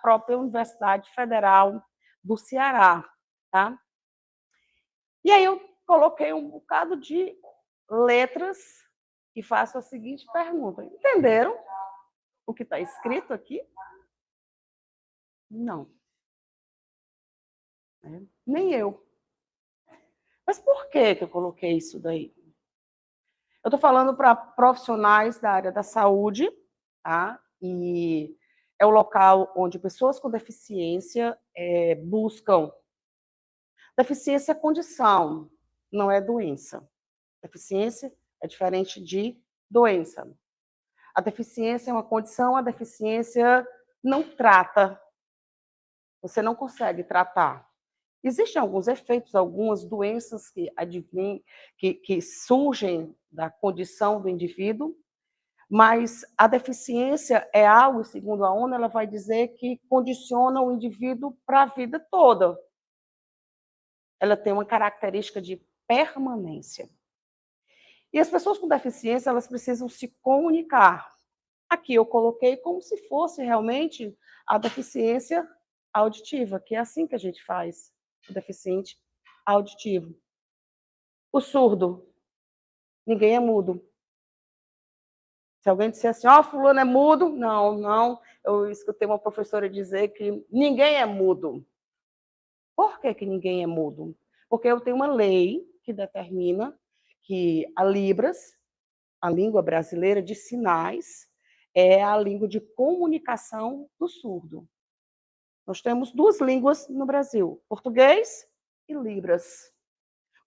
própria Universidade Federal do Ceará, tá? E aí eu coloquei um bocado de letras e faço a seguinte pergunta: entenderam o que está escrito aqui? Não. Nem eu. Mas por que eu coloquei isso daí? Eu estou falando para profissionais da área da saúde, tá? E é o local onde pessoas com deficiência buscam. Deficiência é condição, não é doença. Deficiência é diferente de doença. A deficiência é uma condição, a deficiência não trata. Você não consegue tratar. Existem alguns efeitos, algumas doenças que surgem da condição do indivíduo, mas a deficiência é algo, segundo a ONU, ela vai dizer que condiciona o indivíduo para a vida toda. Ela tem uma característica de permanência. E as pessoas com deficiência, elas precisam se comunicar. Aqui eu coloquei como se fosse realmente a deficiência auditiva, que é assim que a gente faz, o deficiente auditivo. O surdo, ninguém é mudo. Se alguém disser assim, ó, fulano é mudo, não. Eu escutei uma professora dizer que ninguém é mudo. Por que ninguém é mudo? Porque eu tenho uma lei que determina que a Libras, a língua brasileira de sinais, é a língua de comunicação do surdo. Nós temos duas línguas no Brasil, português e Libras.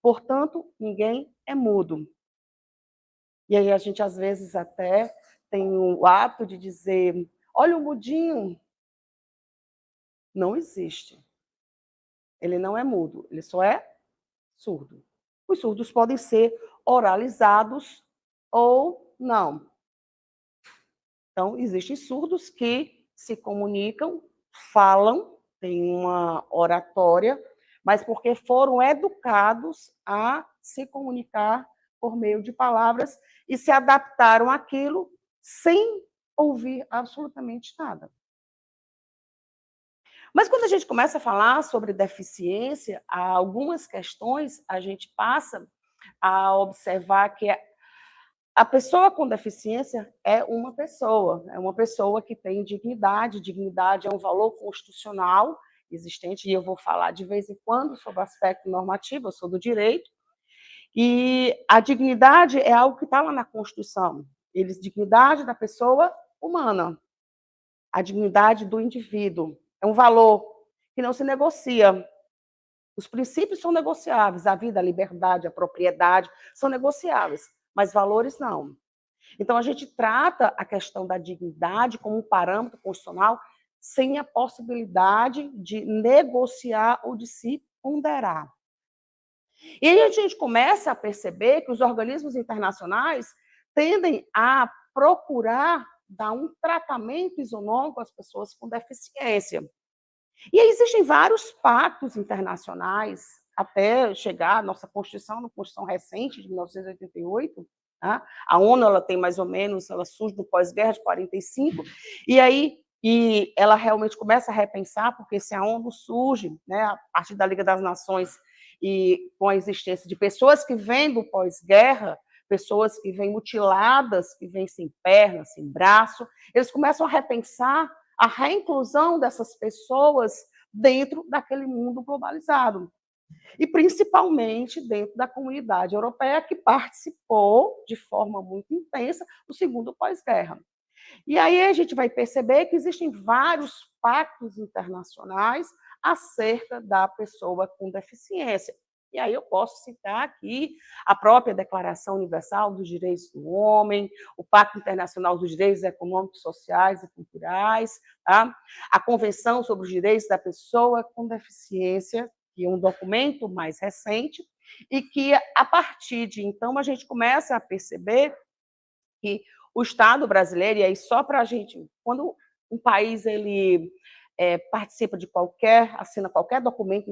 Portanto, ninguém é mudo. E aí a gente, às vezes, até tem o hábito de dizer, olha o mudinho. Não existe. Ele não é mudo, ele só é surdo. Os surdos podem ser oralizados ou não. Então, existem surdos que se comunicam, falam, têm uma oratória, mas porque foram educados a se comunicar por meio de palavras e se adaptaram àquilo sem ouvir absolutamente nada. Mas quando a gente começa a falar sobre deficiência, há algumas questões a gente passa a observar que a pessoa com deficiência é uma pessoa que tem dignidade. Dignidade é um valor constitucional existente, e eu vou falar de vez em quando sobre o aspecto normativo, eu sou do direito, e a dignidade é algo que está lá na Constituição. Dignidade da pessoa humana, a dignidade do indivíduo. É um valor que não se negocia. Os princípios são negociáveis, a vida, a liberdade, a propriedade são negociáveis, mas valores não. Então, a gente trata a questão da dignidade como um parâmetro constitucional sem a possibilidade de negociar ou de se ponderar. E aí a gente começa a perceber que os organismos internacionais tendem a procurar dar um tratamento isonômico às pessoas com deficiência. E aí existem vários pactos internacionais, até chegar à nossa Constituição, uma Constituição recente, de 1988, tá? A ONU ela tem mais ou menos, ela surge do pós-guerra de 45, e ela realmente começa a repensar, porque se a ONU surge, né, a partir da Liga das Nações, e com a existência de pessoas que vêm do pós-guerra, pessoas que vêm mutiladas, que vêm sem perna, sem braço, eles começam a repensar a reinclusão dessas pessoas dentro daquele mundo globalizado. E, principalmente, dentro da comunidade europeia, que participou de forma muito intensa do segundo pós-guerra. E aí a gente vai perceber que existem vários pactos internacionais acerca da pessoa com deficiência. E aí eu posso citar aqui a própria Declaração Universal dos Direitos do Homem, o Pacto Internacional dos Direitos Econômicos, Sociais e Culturais, tá? A Convenção sobre os Direitos da Pessoa com Deficiência, que é um documento mais recente, e que, a partir de então, a gente começa a perceber que o Estado brasileiro, e aí só para a gente, quando um país ele participa de assina qualquer documento,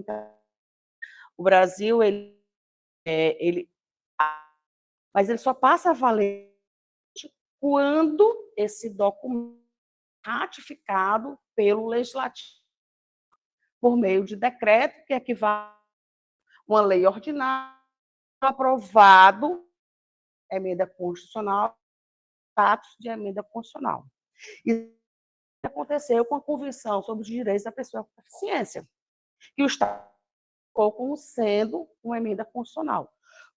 o Brasil, mas ele só passa a valer quando esse documento ratificado pelo legislativo por meio de decreto, que equivale a uma lei ordinária, aprovado, emenda constitucional, status de emenda constitucional. Isso aconteceu com a Convenção sobre os Direitos da Pessoa com Deficiência, que o Estado ficou como sendo uma emenda constitucional.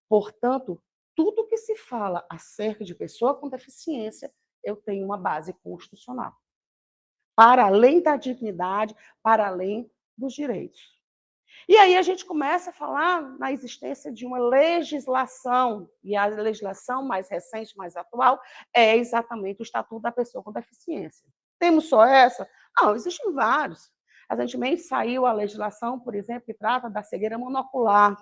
Portanto, tudo que se fala acerca de pessoa com deficiência, eu tenho uma base constitucional. Para além da dignidade, para além dos direitos. E aí a gente começa a falar na existência de uma legislação, e a legislação mais recente, mais atual, é exatamente o Estatuto da Pessoa com Deficiência. Temos só essa? Não, existem vários. Recentemente saiu a legislação, por exemplo, que trata da cegueira monocular,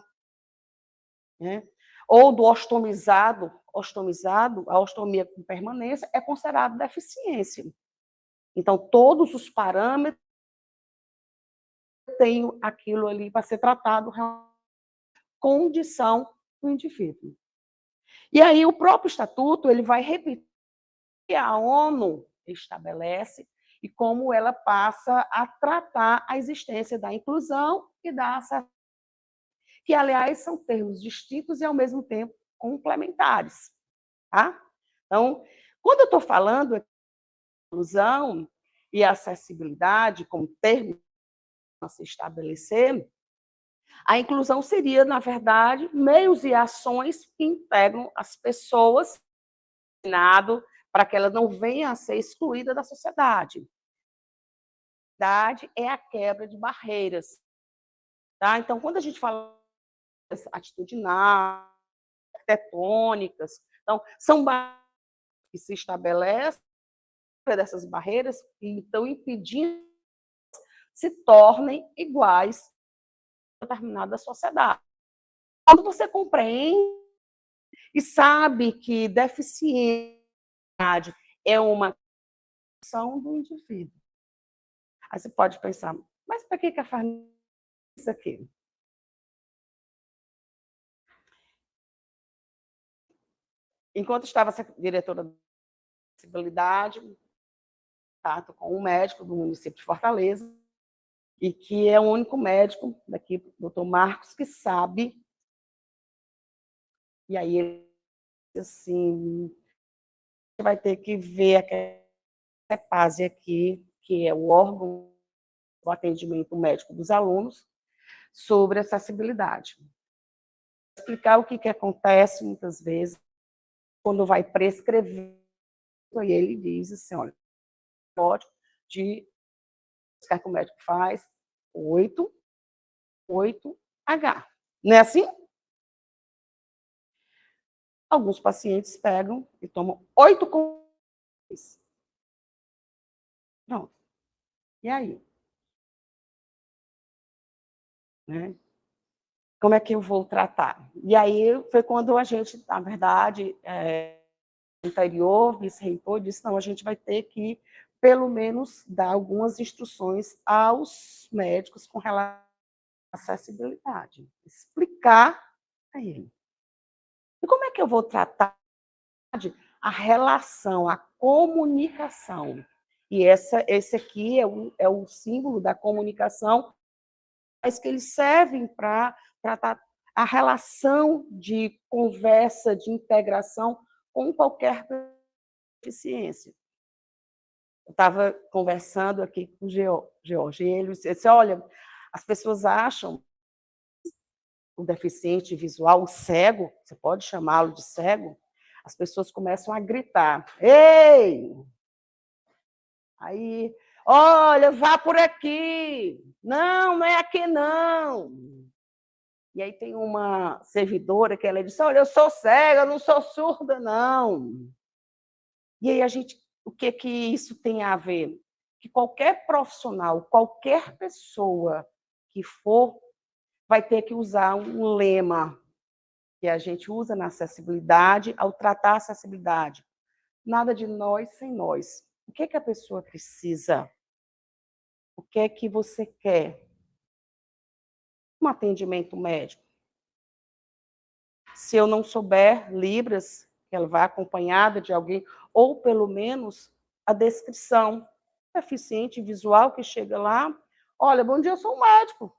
né? Ou do ostomizado, a ostomia com permanência é considerado deficiência. Então, todos os parâmetros tenho aquilo ali para ser tratado, condição do indivíduo. E aí o próprio estatuto ele vai repetir que a ONU estabelece e como ela passa a tratar a existência da inclusão e da acesso, que, aliás, são termos distintos e, ao mesmo tempo, complementares. Tá? Então, quando eu estou falando de inclusão e acessibilidade como termos a se estabelecer, a inclusão seria, na verdade, meios e ações que integram as pessoas para que elas não venham a ser excluídas da sociedade. A verdade é a quebra de barreiras. Tá? Então, quando a gente fala atitudinais, arquitetônicas, então, são barreiras que se estabelecem dessas barreiras e estão impedindo que se tornem iguais a determinada sociedade. Quando você compreende e sabe que deficiência é uma condição do indivíduo. Aí você pode pensar, mas para que a família isso aqui? Enquanto estava diretora da acessibilidade, contato com um médico do município de Fortaleza, e que é o único médico daqui, o doutor Marcos, que sabe. E aí ele disse assim, você vai ter que ver a CEPASE aqui, que é o órgão do atendimento médico dos alunos, sobre acessibilidade. Vou explicar o que acontece muitas vezes quando vai prescrever, e ele diz assim, olha, código de que o médico faz 8H. Não é assim? Alguns pacientes pegam e tomam 8 com. Pronto. E aí? Né? Como é que eu vou tratar? E aí foi quando a gente, na verdade, anterior, vice-reitor, disse, não, a gente vai ter que, pelo menos, dar algumas instruções aos médicos com relação à acessibilidade. Explicar a ele. E como é que eu vou tratar a relação, a comunicação? E esse aqui é o símbolo da comunicação, mas que eles servem para tratar a relação de conversa, de integração com qualquer deficiência. Eu estava conversando aqui com o George, e ele disse, olha, as pessoas acham o deficiente visual, o cego, você pode chamá-lo de cego, as pessoas começam a gritar, ei! Aí, olha, vá por aqui, não é aqui não. E aí tem uma servidora que ela disse, olha, eu sou cega, eu não sou surda, não. E aí o que isso tem a ver? Que qualquer profissional, qualquer pessoa que for, vai ter que usar um lema que a gente usa na acessibilidade ao tratar a acessibilidade. Nada de nós sem nós. O que a pessoa precisa? O que é que você quer? Um atendimento médico. Se eu não souber Libras, ela vai acompanhada de alguém, ou pelo menos a descrição. deficiente visual que chega lá, olha, bom dia, eu sou um médico.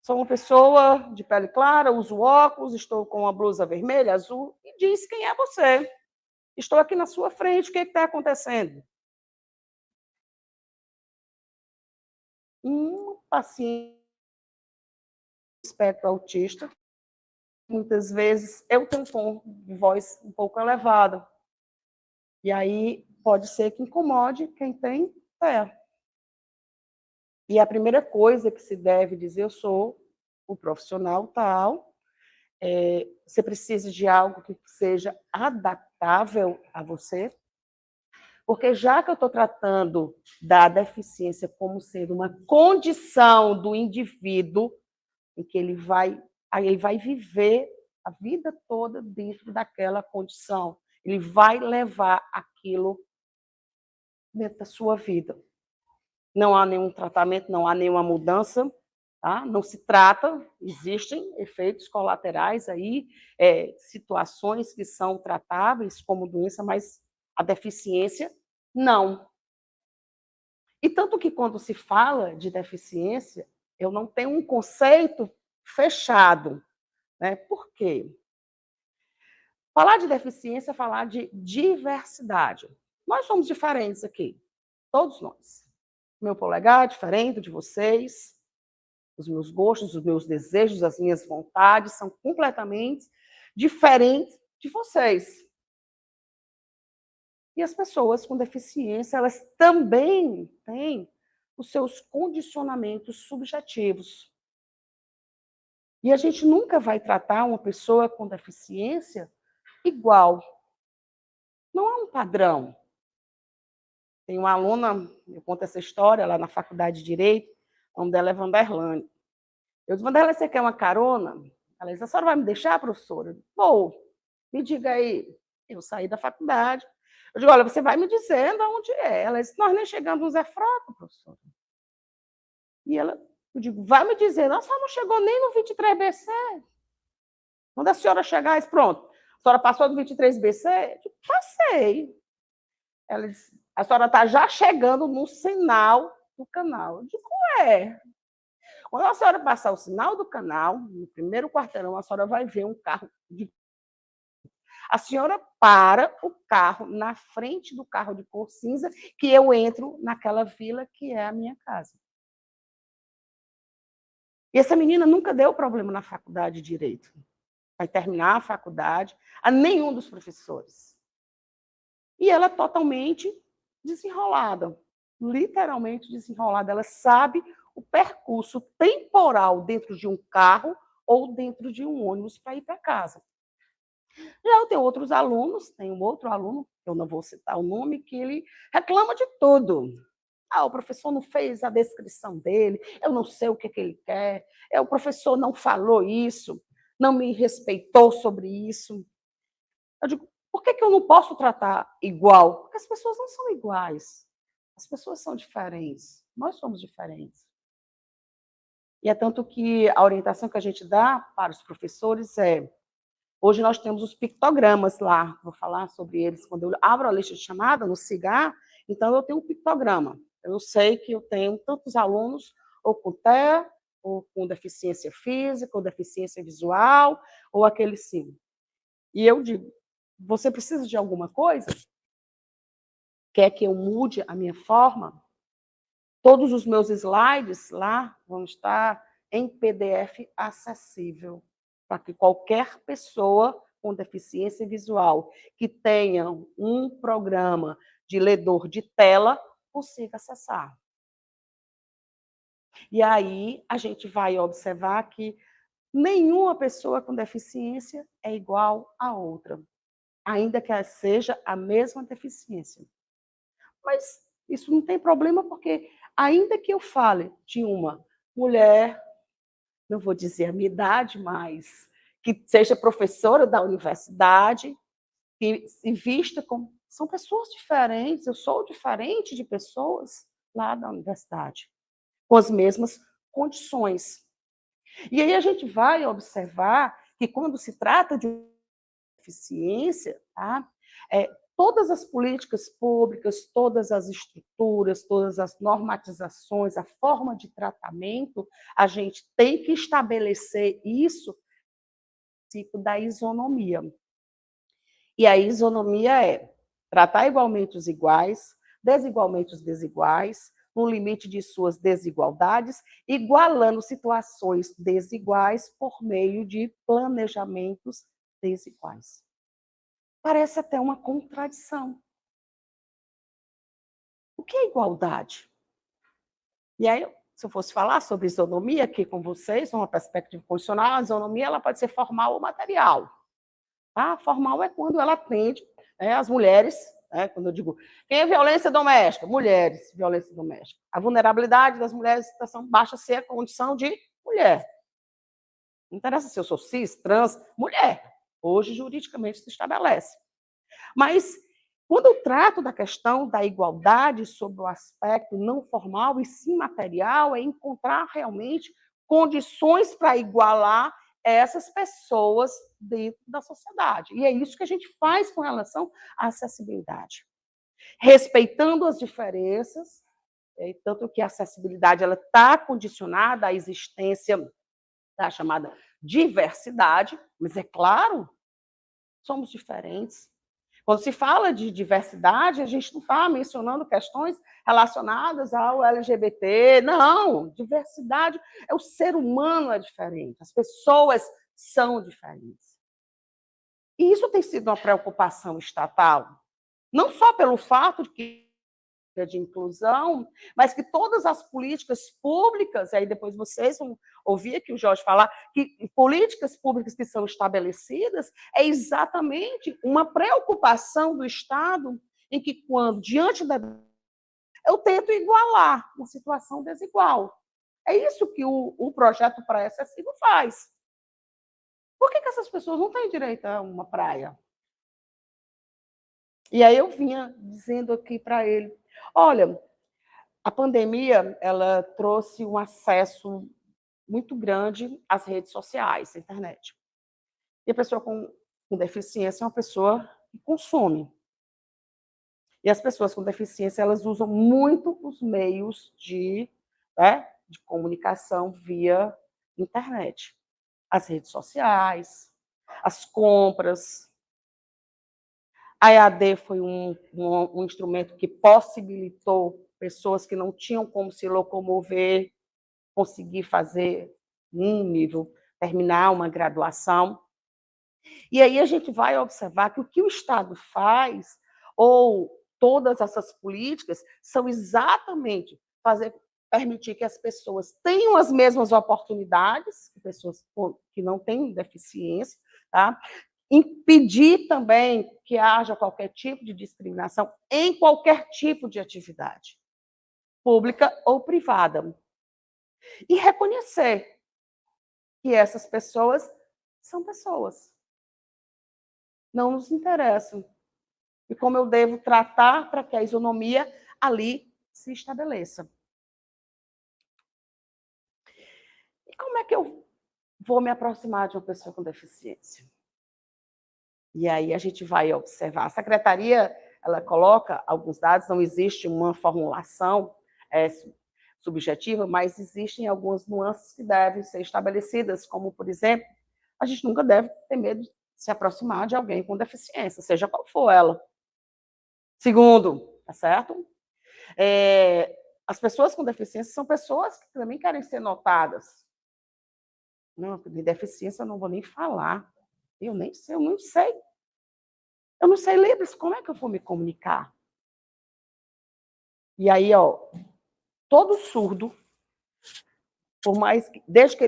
Sou uma pessoa de pele clara, uso óculos, estou com uma blusa vermelha, azul, e diz quem é você. Estou aqui na sua frente, o que está acontecendo? Um paciente espectro autista, muitas vezes eu tenho um tom de voz um pouco elevado. E aí pode ser que incomode quem tem TEA. E a primeira coisa que se deve dizer, eu sou o profissional tal, você precisa de algo que seja adaptável a você, porque já que eu estou tratando da deficiência como sendo uma condição do indivíduo, em que aí ele vai viver a vida toda dentro daquela condição. Ele vai levar aquilo dentro da sua vida. Não há nenhum tratamento, não há nenhuma mudança, tá? Não se trata, existem efeitos colaterais aí, situações que são tratáveis como doença, mas a deficiência, não. E tanto que quando se fala de deficiência, eu não tenho um conceito fechado, né? Por quê? Falar de deficiência é falar de diversidade. Nós somos diferentes aqui, todos nós. Meu polegar é diferente de vocês, os meus gostos, os meus desejos, as minhas vontades são completamente diferentes de vocês. E as pessoas com deficiência, elas também têm os seus condicionamentos subjetivos. E a gente nunca vai tratar uma pessoa com deficiência igual. Não há um padrão. Tem uma aluna, eu conto essa história lá na faculdade de Direito, o nome dela é Vanderlane. Eu disse, Vanderlane, você quer uma carona? Ela disse, a senhora vai me deixar, professora? Vou. Me diga aí. Eu saí da faculdade. Eu digo, olha, você vai me dizendo aonde é. Ela disse, nós nem chegamos no Zé Frota, professora. E ela, eu digo, vai me dizendo, a senhora não chegou nem no 23BC. Quando a senhora chegar, disse, pronto, a senhora passou do 23BC? Eu digo, passei. Ela disse, a senhora está já chegando no sinal do canal. Eu digo, é. Quando a senhora passar o sinal do canal, no primeiro quarteirão, a senhora vai ver um carro de... A senhora para o carro na frente do carro de cor cinza, que eu entro naquela vila que é a minha casa. E essa menina nunca deu problema na faculdade de Direito. Vai terminar a faculdade, a nenhum dos professores. E ela é totalmente desenrolada, literalmente desenrolada. Ela sabe o percurso temporal dentro de um carro ou dentro de um ônibus para ir para casa. Já eu tenho outros alunos, tem um outro aluno, eu não vou citar o nome, que ele reclama de tudo. Ah, o professor não fez a descrição dele, eu não sei o que, que ele quer, o professor não falou isso, não me respeitou sobre isso. Eu digo, por que, que eu não posso tratar igual? Porque as pessoas não são iguais. As pessoas são diferentes. Nós somos diferentes. E é tanto que a orientação que a gente dá para os professores é... Hoje nós temos os pictogramas lá, vou falar sobre eles. Quando eu abro a lista de chamada no CIGAR, então eu tenho um pictograma. Eu sei que eu tenho tantos alunos, ou com TEA, ou com deficiência física, ou deficiência visual, ou aquele sim. E eu digo, você precisa de alguma coisa? Quer que eu mude a minha forma? Todos os meus slides lá vão estar em PDF acessível, para que qualquer pessoa com deficiência visual que tenha um programa de ledor de tela consiga acessar. E aí a gente vai observar que nenhuma pessoa com deficiência é igual a outra, ainda que seja a mesma deficiência. Mas isso não tem problema, porque ainda que eu fale de uma mulher, não vou dizer a minha idade, mas que seja professora da universidade, que se vista como... São pessoas diferentes, eu sou diferente de pessoas lá da universidade, com as mesmas condições. E aí a gente vai observar que quando se trata de deficiência, tá? todas as políticas públicas, todas as estruturas, todas as normatizações, a forma de tratamento, a gente tem que estabelecer isso, tipo da isonomia. E a isonomia é tratar igualmente os iguais, desigualmente os desiguais, no limite de suas desigualdades, igualando situações desiguais por meio de planejamentos desiguais. Parece até uma contradição. O que é igualdade? E aí, se eu fosse falar sobre isonomia aqui com vocês, uma perspectiva posicional, a isonomia ela pode ser formal ou material. Tá? Formal é quando ela atende as mulheres, quando eu digo quem é violência doméstica? Mulheres, violência doméstica. A vulnerabilidade das mulheres em situação baixa ser a condição de mulher. Não interessa se eu sou cis, trans, mulher. Hoje, juridicamente, se estabelece. Mas, quando eu trato da questão da igualdade sobre o aspecto não formal e sim material, é encontrar realmente condições para igualar essas pessoas dentro da sociedade. E é isso que a gente faz com relação à acessibilidade. Respeitando as diferenças, tanto que a acessibilidade está condicionada à existência da chamada diversidade, mas é claro, somos diferentes. Quando se fala de diversidade, a gente não está mencionando questões relacionadas ao LGBT. Não, diversidade é o ser humano é diferente, as pessoas são diferentes. E isso tem sido uma preocupação estatal, não só pelo fato de que de inclusão, mas que todas as políticas públicas, aí depois vocês vão ouvir aqui o Jorge falar, que políticas públicas que são estabelecidas é exatamente uma preocupação do Estado em que, quando, diante da... eu tento igualar uma situação desigual. É isso que o projeto Praia Acessível faz. Por que essas pessoas não têm direito a uma praia? E aí eu vinha dizendo aqui para ele, olha, a pandemia ela trouxe um acesso muito grande às redes sociais, à internet. E a pessoa com deficiência é uma pessoa que consome. E as pessoas com deficiência elas usam muito os meios de comunicação via internet. As redes sociais, as compras. A EAD foi um instrumento que possibilitou pessoas que não tinham como se locomover, conseguir fazer um nível, terminar uma graduação. E aí a gente vai observar que o que o Estado faz, ou todas essas políticas, são exatamente permitir que as pessoas tenham as mesmas oportunidades, que pessoas que não têm deficiência, tá? Impedir também que haja qualquer tipo de discriminação em qualquer tipo de atividade, pública ou privada. E reconhecer que essas pessoas são pessoas. Não nos interessam. E como eu devo tratar para que a isonomia ali se estabeleça. E como é que eu vou me aproximar de uma pessoa com deficiência? E aí a gente vai observar. A secretaria, ela coloca alguns dados, não existe uma formulação subjetiva, mas existem algumas nuances que devem ser estabelecidas, como, por exemplo, a gente nunca deve ter medo de se aproximar de alguém com deficiência, seja qual for ela. Segundo, tá certo? As pessoas com deficiência são pessoas que também querem ser notadas. Não, de deficiência eu não vou nem falar. Eu nem sei, eu não sei. Eu não sei ler, como é que eu vou me comunicar? E aí, todo surdo, por mais que,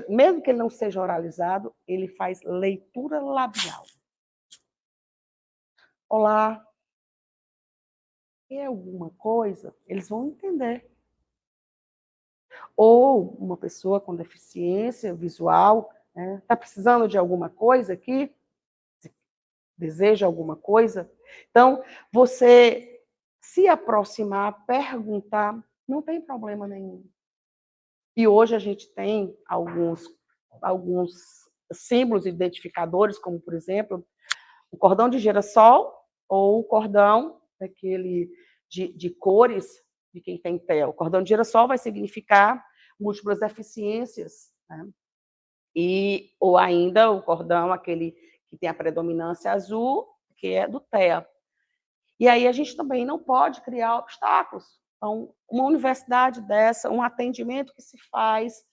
mesmo que ele não seja oralizado, ele faz leitura labial. Olá. Quer alguma coisa? Eles vão entender. Ou uma pessoa com deficiência visual, está precisando de alguma coisa aqui? Deseja alguma coisa? Então, você se aproximar, perguntar, não tem problema nenhum. E hoje a gente tem alguns símbolos identificadores, como, por exemplo, o cordão de girassol ou o cordão daquele de cores de quem tem TEA. O cordão de girassol vai significar múltiplas deficiências, né? Ou ainda o cordão, aquele que tem a predominância azul, que é do TEA. E aí a gente também não pode criar obstáculos. Então, uma universidade dessa, um atendimento que se faz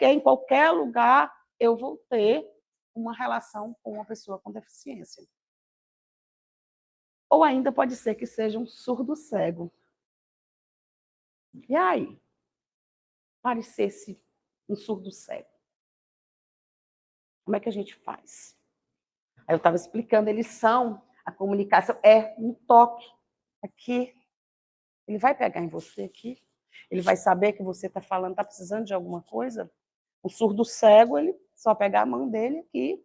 em qualquer lugar, eu vou ter uma relação com uma pessoa com deficiência. Ou ainda pode ser que seja um surdo cego. E aí? Parecesse um surdo cego. Como é que a gente faz? Aí eu estava explicando, a comunicação é um toque aqui. Ele vai pegar em você aqui, ele vai saber que você está falando, está precisando de alguma coisa. O surdo cego, ele só pegar a mão dele aqui,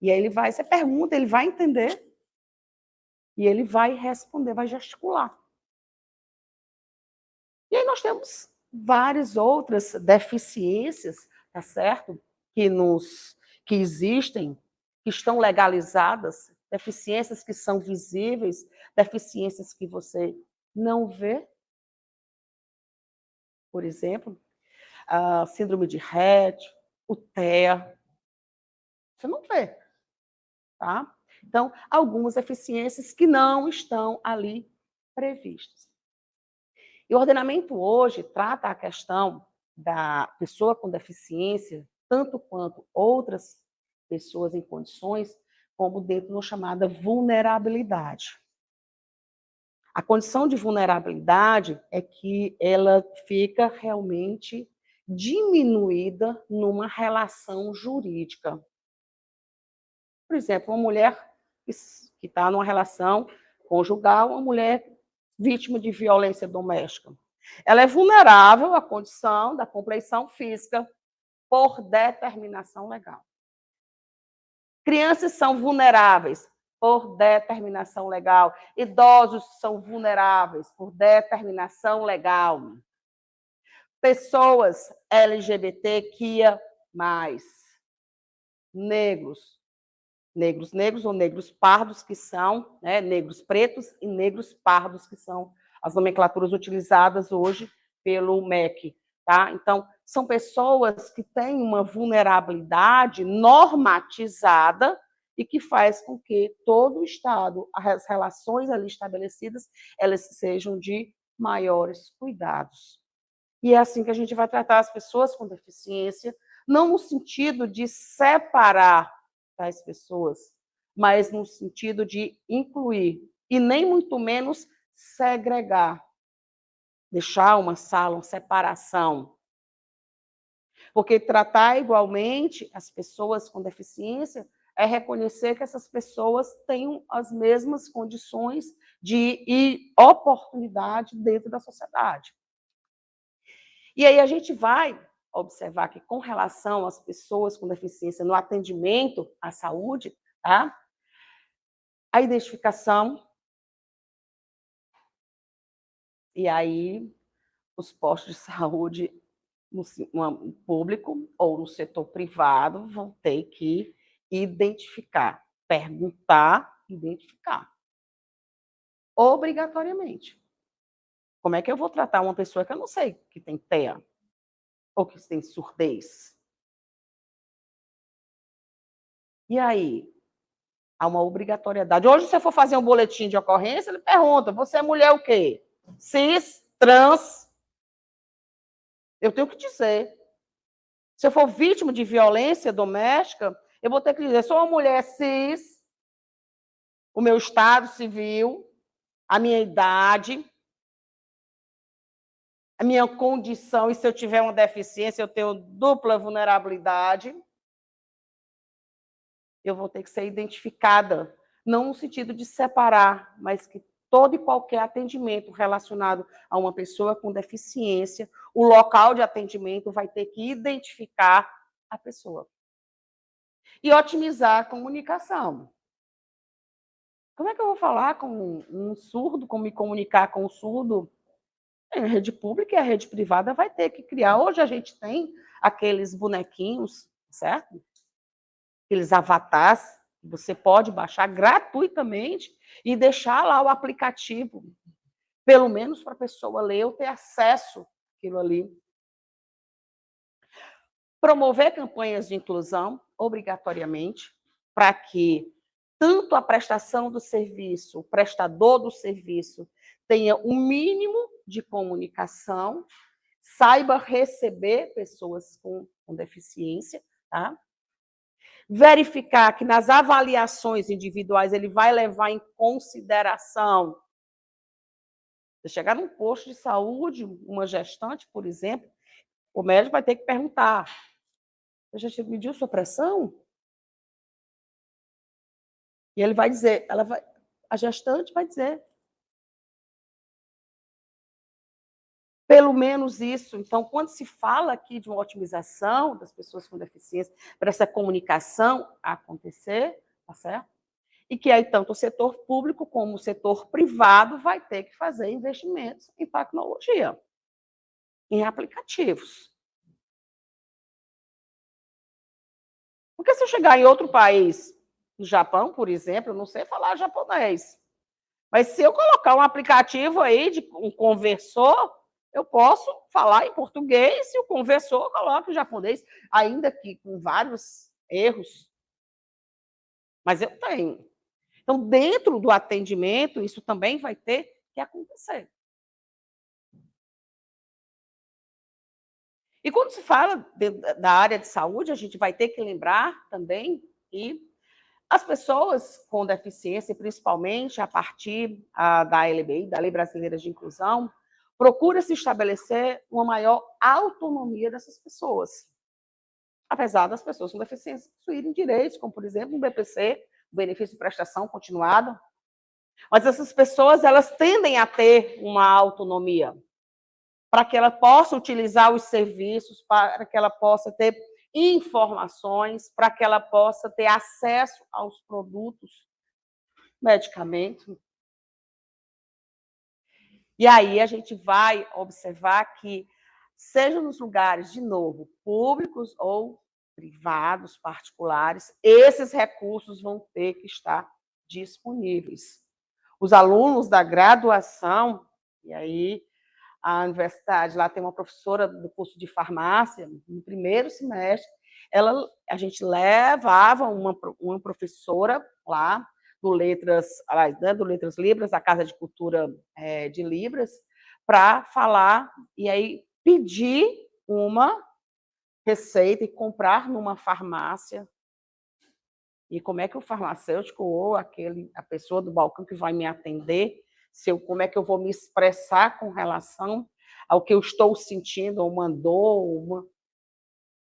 e aí você pergunta, ele vai entender, e ele vai responder, vai gesticular. E aí nós temos várias outras deficiências, tá certo? Que existem, que estão legalizadas, deficiências que são visíveis, deficiências que você não vê. Por exemplo, a síndrome de Rett, o TEA, você não vê, tá? Então, algumas deficiências que não estão ali previstas. E o ordenamento hoje trata a questão da pessoa com deficiência, tanto quanto outras pessoas em condições, como dentro da chamada vulnerabilidade. A condição de vulnerabilidade é que ela fica realmente diminuída numa relação jurídica. Por exemplo, uma mulher que está numa relação conjugal, uma mulher vítima de violência doméstica. Ela é vulnerável à condição da compleição física por determinação legal. Crianças são vulneráveis por determinação legal. Idosos são vulneráveis por determinação legal. Pessoas LGBTQIA+, negros ou negros pardos, que são, né, negros pretos e negros pardos, que são as nomenclaturas utilizadas hoje pelo MEC. Tá? Então, são pessoas que têm uma vulnerabilidade normatizada e que faz com que todo o Estado, as relações ali estabelecidas, elas sejam de maiores cuidados. E é assim que a gente vai tratar as pessoas com deficiência, não no sentido de separar as pessoas, mas no sentido de incluir, e nem muito menos segregar, deixar uma sala, uma separação. Porque tratar igualmente as pessoas com deficiência é reconhecer que essas pessoas têm as mesmas condições e oportunidade dentro da sociedade. E aí a gente vai observar que, com relação às pessoas com deficiência no atendimento à saúde, tá? A identificação, e aí os postos de saúde no público ou no setor privado vão ter que identificar, perguntar, identificar. Obrigatoriamente. Como é que eu vou tratar uma pessoa que eu não sei que tem TEA ou que tem surdez? E aí? Há uma obrigatoriedade. Hoje, se você for fazer um boletim de ocorrência, ele pergunta: você é mulher o quê? Cis, trans? Eu tenho que dizer. Se eu for vítima de violência doméstica, eu vou ter que dizer: sou uma mulher cis, o meu estado civil, a minha idade, a minha condição, e se eu tiver uma deficiência, eu tenho dupla vulnerabilidade. Eu vou ter que ser identificada, não no sentido de separar, mas que todo e qualquer atendimento relacionado a uma pessoa com deficiência, o local de atendimento vai ter que identificar a pessoa. E otimizar a comunicação. Como é que eu vou falar com um surdo, como me comunicar com um surdo? A rede pública e a rede privada vai ter que criar. Hoje a gente tem aqueles bonequinhos, certo? Aqueles avatares Você pode baixar gratuitamente e deixar lá o aplicativo, pelo menos para a pessoa ler ou ter acesso àquilo ali. Promover campanhas de inclusão, obrigatoriamente, para que tanto a prestação do serviço, o prestador do serviço, tenha o mínimo de comunicação, saiba receber pessoas com deficiência, tá? Verificar que nas avaliações individuais ele vai levar em consideração. Você chegar num posto de saúde, uma gestante, por exemplo, o médico vai ter que perguntar: você já mediu sua pressão? E ele vai dizer, a gestante vai dizer. Pelo menos isso. Então, quando se fala aqui de uma otimização das pessoas com deficiência, para essa comunicação acontecer, tá certo? E que aí tanto o setor público como o setor privado vai ter que fazer investimentos em tecnologia, em aplicativos. Porque se eu chegar em outro país, no Japão, por exemplo, eu não sei falar japonês, mas se eu colocar um aplicativo aí de um conversor, eu posso falar em português e o conversor coloca em japonês, ainda que com vários erros, mas eu tenho. Então, dentro do atendimento, isso também vai ter que acontecer. E quando se fala da área de saúde, a gente vai ter que lembrar também que as pessoas com deficiência, principalmente a partir da LBI, da Lei Brasileira de Inclusão, procura se estabelecer uma maior autonomia dessas pessoas, apesar das pessoas com deficiência possuírem direitos, como, por exemplo, o BPC, o benefício de prestação continuada. Mas essas pessoas, elas tendem a ter uma autonomia, para que ela possa utilizar os serviços, para que ela possa ter informações, para que ela possa ter acesso aos produtos, medicamentos. E aí a gente vai observar que, seja nos lugares, de novo, públicos ou privados, particulares, esses recursos vão ter que estar disponíveis. Os alunos da graduação, e aí a universidade, lá tem uma professora do curso de farmácia, no primeiro semestre, a gente levava uma professora lá, do Letras, né, do Letras Libras, a Casa de Cultura de Libras, para falar e aí pedir uma receita e comprar numa farmácia. E como é que o farmacêutico ou a pessoa do balcão que vai me atender, como é que eu vou me expressar com relação ao que eu estou sentindo, ou uma dor,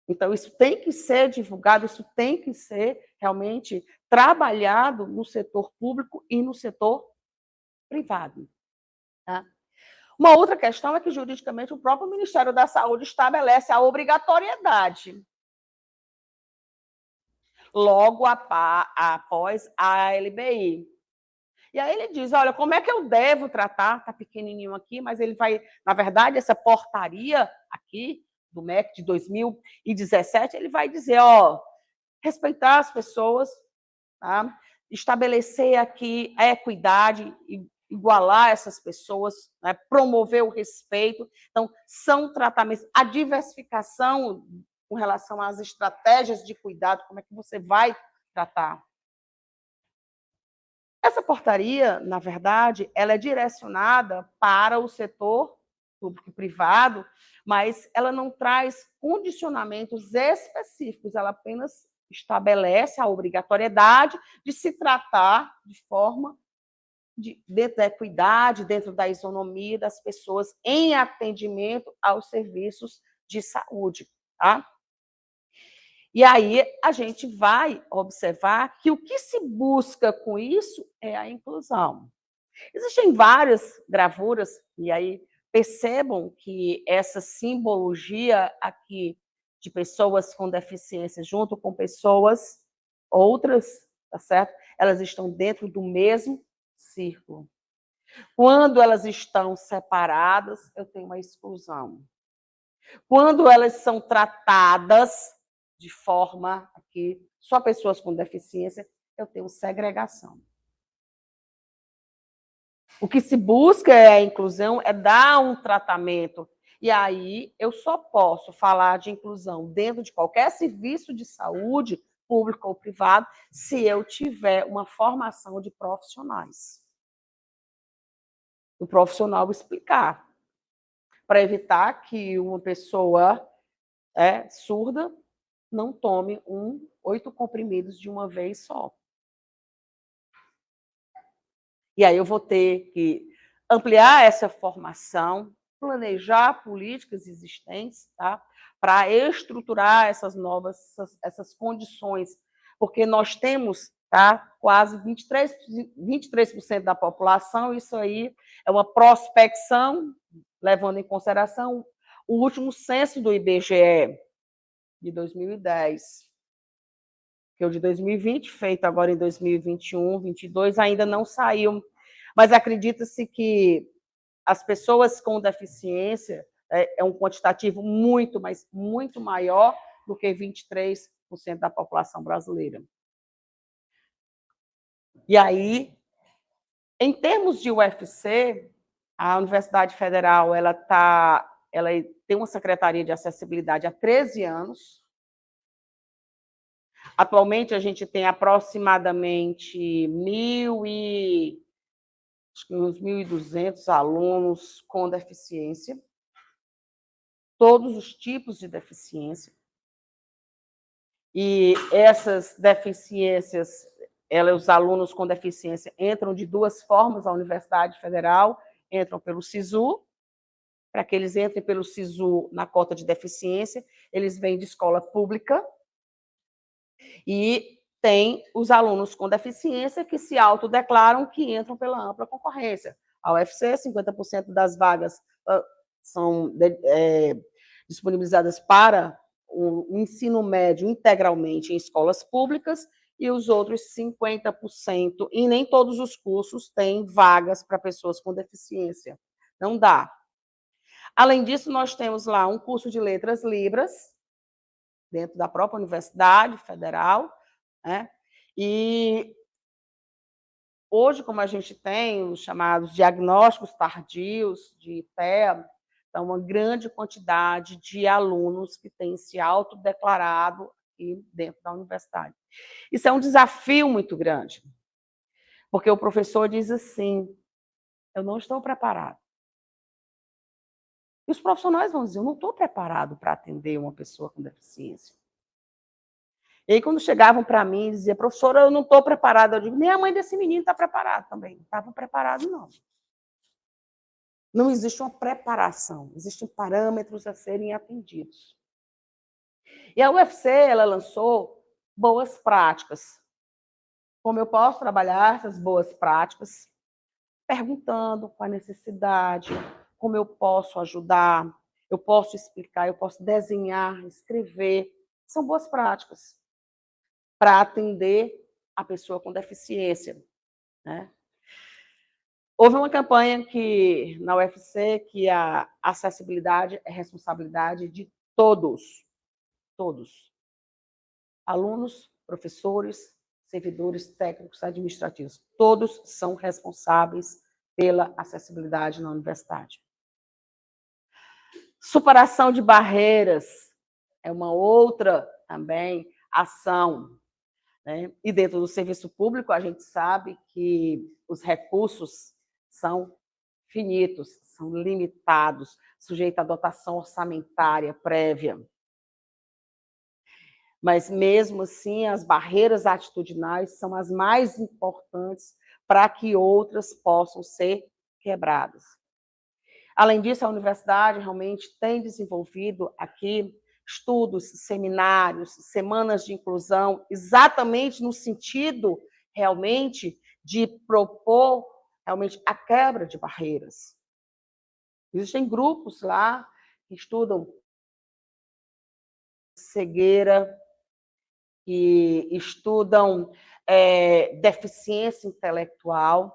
Então, isso tem que ser divulgado, isso tem que ser realmente trabalhado no setor público e no setor privado. Tá? Uma outra questão é que, juridicamente, o próprio Ministério da Saúde estabelece a obrigatoriedade logo após a LBI. E aí ele diz, olha, como é que eu devo tratar, está pequenininho aqui, mas ele vai, na verdade, essa portaria aqui, do MEC de 2017, ele vai dizer, respeitar as pessoas, tá? Estabelecer aqui a equidade, igualar essas pessoas, né? Promover o respeito. Então, são tratamentos, a diversificação com relação às estratégias de cuidado, como é que você vai tratar. Essa portaria, na verdade, ela é direcionada para o setor público e privado, mas ela não traz condicionamentos específicos, ela apenas estabelece a obrigatoriedade de se tratar de forma dentro da equidade, dentro da isonomia das pessoas em atendimento aos serviços de saúde, tá? E aí a gente vai observar que o que se busca com isso é a inclusão. Existem várias gravuras, e aí percebam que essa simbologia aqui de pessoas com deficiência junto com pessoas outras, tá certo? Elas estão dentro do mesmo círculo. Quando elas estão separadas, eu tenho uma exclusão. Quando elas são tratadas de forma que só pessoas com deficiência, eu tenho segregação. O que se busca é a inclusão, é dar um tratamento. E aí eu só posso falar de inclusão dentro de qualquer serviço de saúde, público ou privado, se eu tiver uma formação de profissionais. O profissional explicar, para evitar que uma pessoa surda não tome 8 comprimidos de uma vez só. E aí eu vou ter que ampliar essa formação, planejar políticas existentes, tá? Para estruturar essas novas, essas condições, porque nós temos, tá, quase 23% da população, isso aí é uma prospecção, levando em consideração o último censo do IBGE, de 2010, que é o de 2020, feito agora em 2021, 2022, ainda não saiu, mas acredita-se que as pessoas com deficiência é um quantitativo muito, mas muito maior do que 23% da população brasileira. E aí, em termos de UFC, a Universidade Federal ela tem uma secretaria de acessibilidade há 13 anos. Atualmente, a gente tem aproximadamente uns 1.200 alunos com deficiência, todos os tipos de deficiência. E essas deficiências, os alunos com deficiência entram de 2 formas à Universidade Federal, entram pelo SISU. Para que eles entrem pelo SISU na cota de deficiência, eles vêm de escola pública, e tem os alunos com deficiência que se autodeclaram que entram pela ampla concorrência. A UFC, 50% das vagas são disponibilizadas para o ensino médio integralmente em escolas públicas, e os outros 50%, e nem todos os cursos têm vagas para pessoas com deficiência. Não dá. Além disso, nós temos lá um curso de letras libras, dentro da própria Universidade Federal, né? E hoje, como a gente tem os chamados diagnósticos tardios de IPEA, então uma grande quantidade de alunos que têm se autodeclarado aqui dentro da universidade. Isso é um desafio muito grande, porque o professor diz assim: eu não estou preparado. E os profissionais vão dizer: eu não estou preparado para atender uma pessoa com deficiência. E aí, quando chegavam para mim e diziam: professora, eu não estou preparada, eu digo: nem a mãe desse menino está preparada também. Não estava preparado, não. Não existe uma preparação, existem parâmetros a serem atendidos. E a UFC, ela lançou boas práticas. Como eu posso trabalhar essas boas práticas? Perguntando qual a necessidade, como eu posso ajudar, eu posso explicar, eu posso desenhar, escrever. São boas práticas para atender a pessoa com deficiência, né? Houve uma campanha na UFC que a acessibilidade é responsabilidade de todos, todos. Alunos, professores, servidores técnicos, administrativos, todos são responsáveis pela acessibilidade na universidade. Superação de barreiras é uma outra também ação, né? E dentro do serviço público, a gente sabe que os recursos são finitos, são limitados, sujeitos à dotação orçamentária prévia. Mas, mesmo assim, as barreiras atitudinais são as mais importantes para que outras possam ser quebradas. Além disso, a universidade realmente tem desenvolvido aqui estudos, seminários, semanas de inclusão, exatamente no sentido, realmente, de propor, realmente, a quebra de barreiras. Existem grupos lá que estudam cegueira, que estudam deficiência intelectual.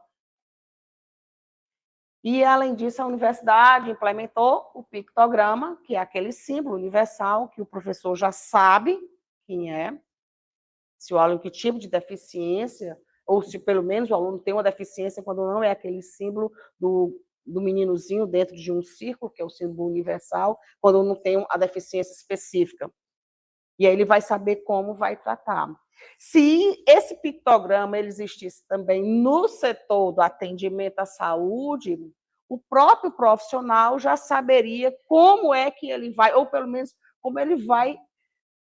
E, além disso, a universidade implementou o pictograma, que é aquele símbolo universal que o professor já sabe quem é, Se o aluno, que tipo de deficiência, ou se pelo menos o aluno tem uma deficiência quando não é aquele símbolo do meninozinho dentro de um círculo, que é o símbolo universal, quando não tem a deficiência específica. E aí ele vai saber como vai tratar. Se esse pictograma ele existisse também no setor do atendimento à saúde, o próprio profissional já saberia como é que ele vai, ou pelo menos como ele vai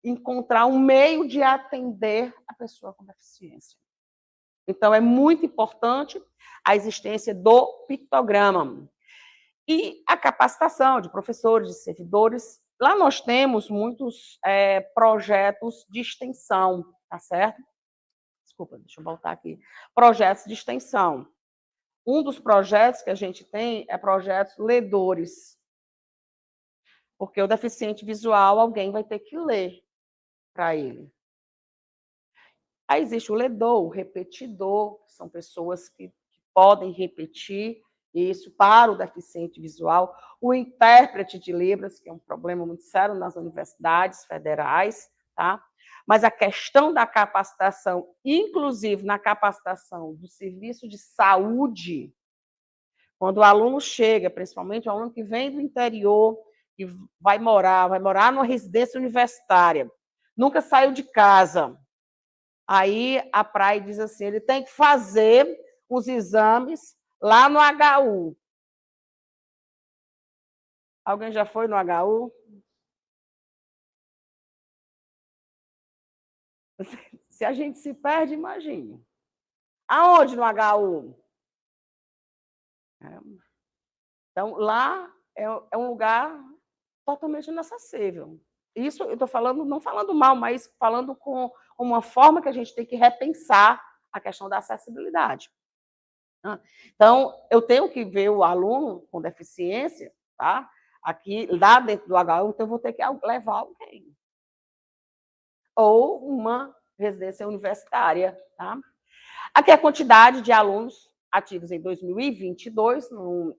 encontrar um meio de atender a pessoa com deficiência. Então, é muito importante a existência do pictograma. E a capacitação de professores, de servidores. Lá nós temos muitos projetos de extensão, tá certo? Desculpa, deixa eu voltar aqui. Projetos de extensão. Um dos projetos que a gente tem é projetos ledores, porque o deficiente visual, alguém vai ter que ler para ele. Aí existe o ledor, o repetidor, que são pessoas que podem repetir isso para o deficiente visual, o intérprete de Libras, que é um problema muito sério nas universidades federais, tá? Mas a questão da capacitação, inclusive na capacitação do serviço de saúde, quando o aluno chega, principalmente o aluno que vem do interior, que vai morar numa residência universitária, nunca saiu de casa. Aí a praia diz assim, ele tem que fazer os exames lá no HU. Alguém já foi no HU? Se a gente se perde, imagine. Aonde no HU? Então, lá é um lugar totalmente inacessível. Isso eu estou falando, não falando mal, mas falando com uma forma que a gente tem que repensar a questão da acessibilidade. Então, eu tenho que ver o aluno com deficiência, tá? Aqui, lá dentro do HU, então eu vou ter que levar alguém. Ou uma residência universitária, tá? Aqui a quantidade de alunos ativos em 2022,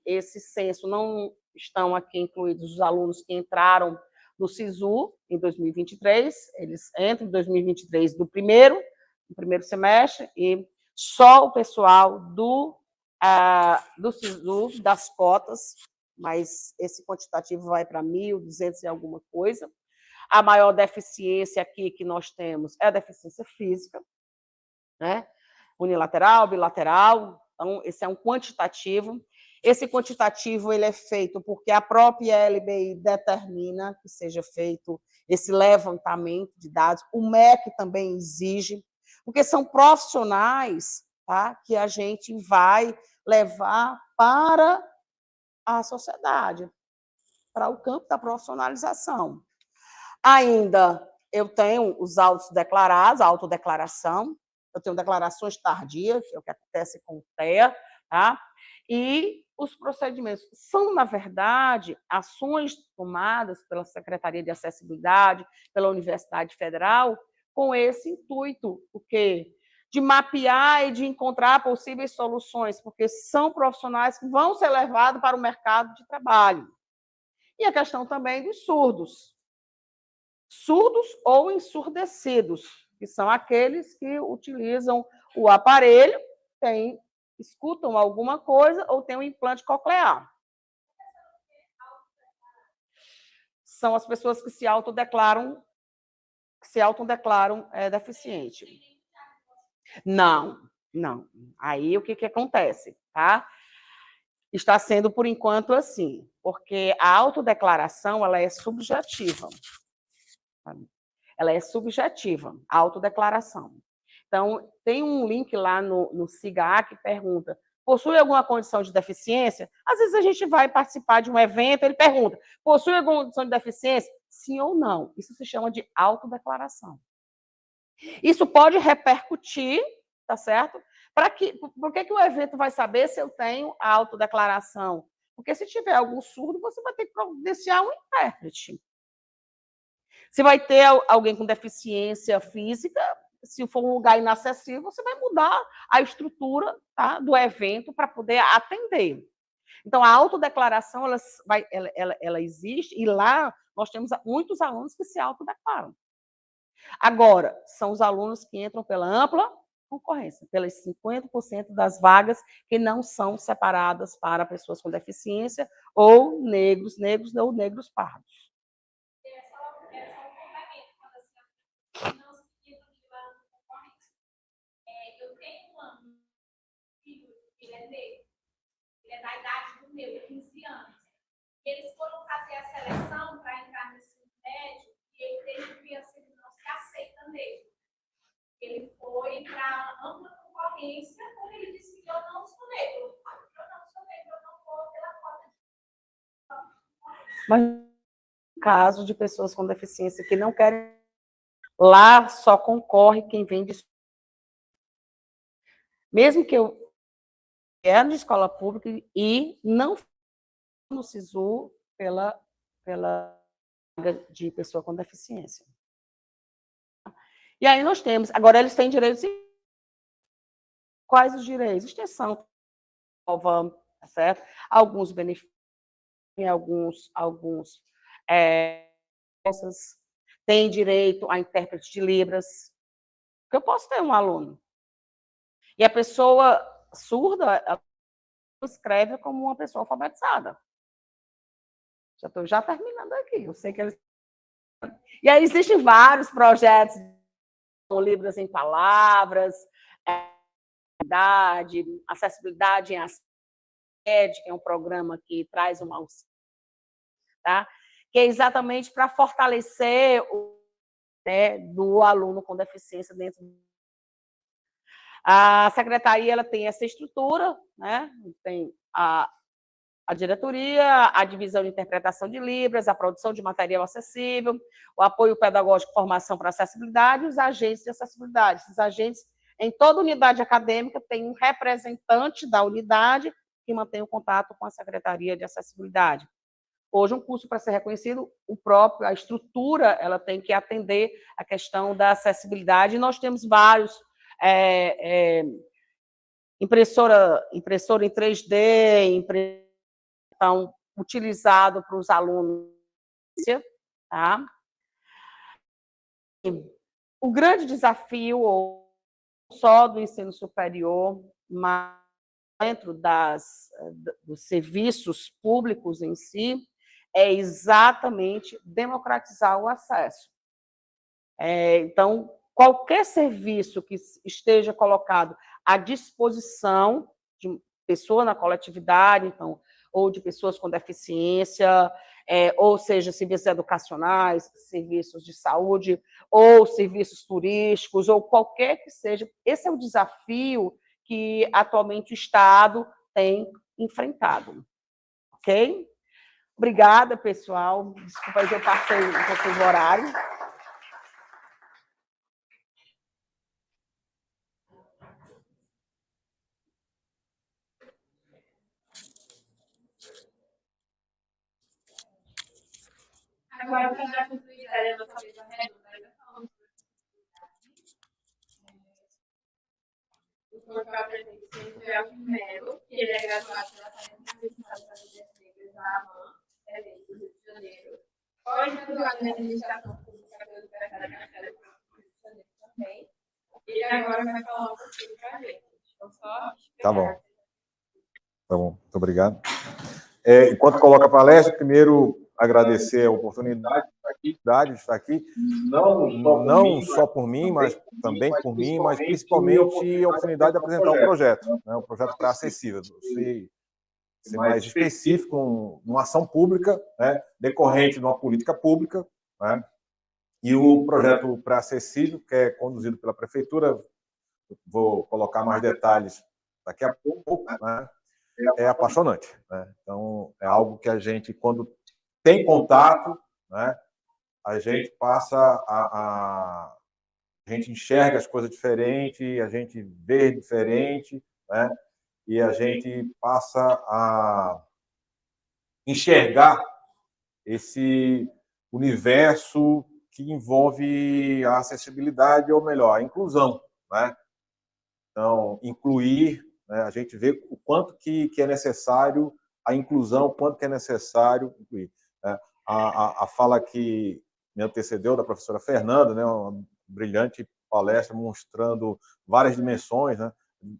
esse censo não estão aqui incluídos os alunos que entraram no SISU em 2023, eles entram em 2023 no primeiro semestre, e só o pessoal do SISU, das cotas, mas esse quantitativo vai para 1.200 e alguma coisa. A maior deficiência aqui que nós temos é a deficiência física, né? Unilateral, bilateral. Então, esse é um quantitativo. Esse quantitativo ele é feito porque a própria LBI determina que seja feito esse levantamento de dados. O MEC também exige, porque são profissionais, tá, que a gente vai levar para a sociedade, para o campo da profissionalização. Ainda eu tenho os autos declarados, a autodeclaração, eu tenho declarações tardias, que é o que acontece com o TEA, tá? E os procedimentos são, na verdade, ações tomadas pela Secretaria de Acessibilidade, pela Universidade Federal, com esse intuito, o quê? De mapear e de encontrar possíveis soluções, porque são profissionais que vão ser levados para o mercado de trabalho. E a questão também dos surdos. Surdos ou ensurdecidos, que são aqueles que utilizam o aparelho, escutam alguma coisa ou têm um implante coclear. São as pessoas que se autodeclaram deficiente. Não, não. Aí o que acontece, tá? Está sendo, por enquanto, assim, porque a autodeclaração ela é subjetiva. Ela é subjetiva, a autodeclaração. Então, tem um link lá no SIGA que pergunta: possui alguma condição de deficiência? Às vezes a gente vai participar de um evento, ele pergunta: possui alguma condição de deficiência? Sim ou não. Isso se chama de autodeclaração. Isso pode repercutir, tá certo? Por que o evento vai saber se eu tenho a autodeclaração? Porque se tiver algum surdo, você vai ter que providenciar um intérprete. Se vai ter alguém com deficiência física, se for um lugar inacessível, você vai mudar a estrutura, tá, do evento para poder atender. Então, a autodeclaração ela existe, e lá nós temos muitos alunos que se autodeclaram. Agora, são os alunos que entram pela ampla concorrência, pelas 50% das vagas que não são separadas para pessoas com deficiência ou negros ou negros pardos. Eu tenho um aluno, ele é negro, ele é da idade do meu, 15 anos. Eles foram fazer a seleção para entrar no ensino médio e ele teve que ele não se aceita mesmo. Ele foi para ampla concorrência porque ele disse que eu não sou negro. Eu não sou negro, eu não vou pela cota. Mas no caso de pessoas com deficiência que não querem, lá só concorre quem vem de... Mesmo que eu era de escola pública e não no SISU pela de pessoa com deficiência. E aí nós temos, agora eles têm direitos. Quais os direitos? Extensão, certo? Alguns benefícios, alguns têm direito a intérprete de Libras. Porque eu posso ter um aluno e a pessoa surda escreve como uma pessoa alfabetizada. Já estou terminando aqui. Eu sei que eles... E aí existem vários projetos, Libras em palavras, acessibilidade em ação, que é um programa que traz uma auxílio, tá? Que é exatamente para fortalecer o do aluno com deficiência dentro. A secretaria ela tem essa estrutura, né? Tem a diretoria, a divisão de interpretação de Libras, a produção de material acessível, o apoio pedagógico, formação para acessibilidade e os agentes de acessibilidade. Esses agentes, em toda unidade acadêmica, tem um representante da unidade que mantém o contato com a Secretaria de Acessibilidade. Hoje, um curso, para ser reconhecido, a estrutura, ela tem que atender a questão da acessibilidade, e nós temos vários, impressora em 3D, então, utilizado para os alunos, tá? O grande desafio, só do ensino superior, mas dentro dos serviços públicos em si, é exatamente democratizar o acesso. Então, qualquer serviço que esteja colocado à disposição de pessoa na coletividade, então, ou de pessoas com deficiência, ou seja, serviços educacionais, serviços de saúde, ou serviços turísticos, ou qualquer que seja. Esse é o desafio que atualmente o Estado tem enfrentado. Ok? Obrigada, pessoal. Desculpa, eu passei um pouco do horário. Agora, para dar continuidade à nossa mesa redonda, falamos o corpo apresenta o Elvin Melo, que ele é graduado pela Academia Municipal das Famílias Negras da AMAN, do Rio de Janeiro. Pós-graduado em Administração Pública pela Universidade Católica do Rio de Janeiro também. Ele agora vai falar um pouquinho para a gente. Então, só... Tá bom. Tá bom, muito obrigado. Enquanto coloca a palestra, primeiro agradecer a oportunidade de estar aqui, não só por mim, mas também por mim, mas principalmente a oportunidade de apresentar um projeto, né, um projeto para acessível, ser mais específico, uma ação pública, né, decorrente de uma política pública, né, e o projeto para acessível, que é conduzido pela prefeitura, vou colocar mais detalhes daqui a pouco, né, é apaixonante, né? Então, é algo que a gente, quando tem contato, né, a gente passa a gente enxerga as coisas diferente, a gente vê diferente, né? E a gente passa a enxergar esse universo que envolve a acessibilidade, ou melhor, a inclusão, né? Então, incluir, né, a gente vê o quanto que é necessário a inclusão, o quanto que é necessário incluir. Né? A fala que me antecedeu, da professora Fernanda, né, uma brilhante palestra mostrando várias dimensões, né,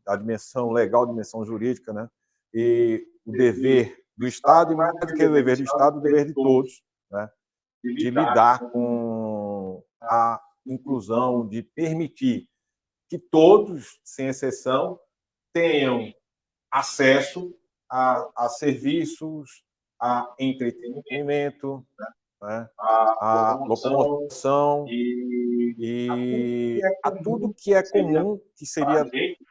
a dimensão legal, a dimensão jurídica, né, e o dever do Estado, e mais do que o dever do Estado, o dever de todos, né, de lidar com a inclusão, de permitir que todos, sem exceção, tenham acesso a serviços, a entretenimento, né, a locomoção e a tudo que é comum, que seria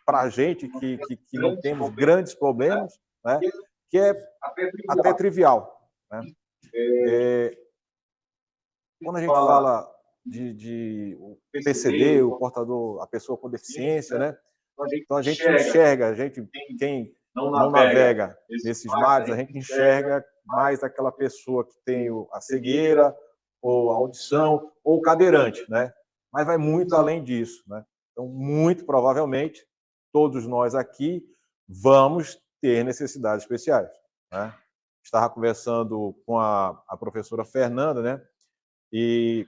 para a gente, que não temos grandes problemas, né, que é até trivial. Né? Quando a gente fala de o PCD, o portador, a pessoa com deficiência, né? Então a gente enxerga, quem não navega nesses mares, a gente enxerga mais aquela pessoa que tem a cegueira, ou a audição, ou o cadeirante, né? Mas vai muito além disso, né? Então, muito provavelmente, todos nós aqui vamos ter necessidades especiais, né? Estava conversando com a professora Fernanda, né? E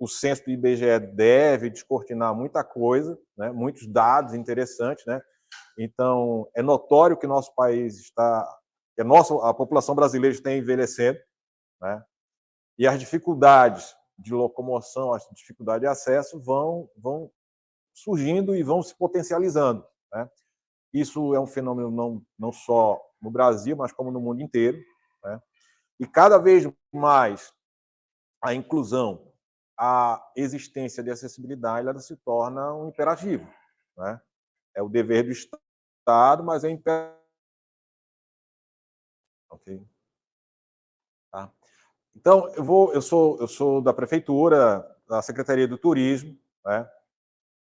o censo do IBGE deve descortinar muita coisa, né? Muitos dados interessantes, né? Então, é notório que nosso país está, que a população brasileira está envelhecendo, né? E as dificuldades de locomoção, as dificuldades de acesso vão surgindo e vão se potencializando, né? Isso é um fenômeno não só no Brasil, mas como no mundo inteiro, né? E cada vez mais a inclusão, a existência de acessibilidade, ela se torna um imperativo, né? É o dever do Estado, mas é imperativo. Ok? Tá? Então, eu sou da prefeitura, da Secretaria do Turismo, né?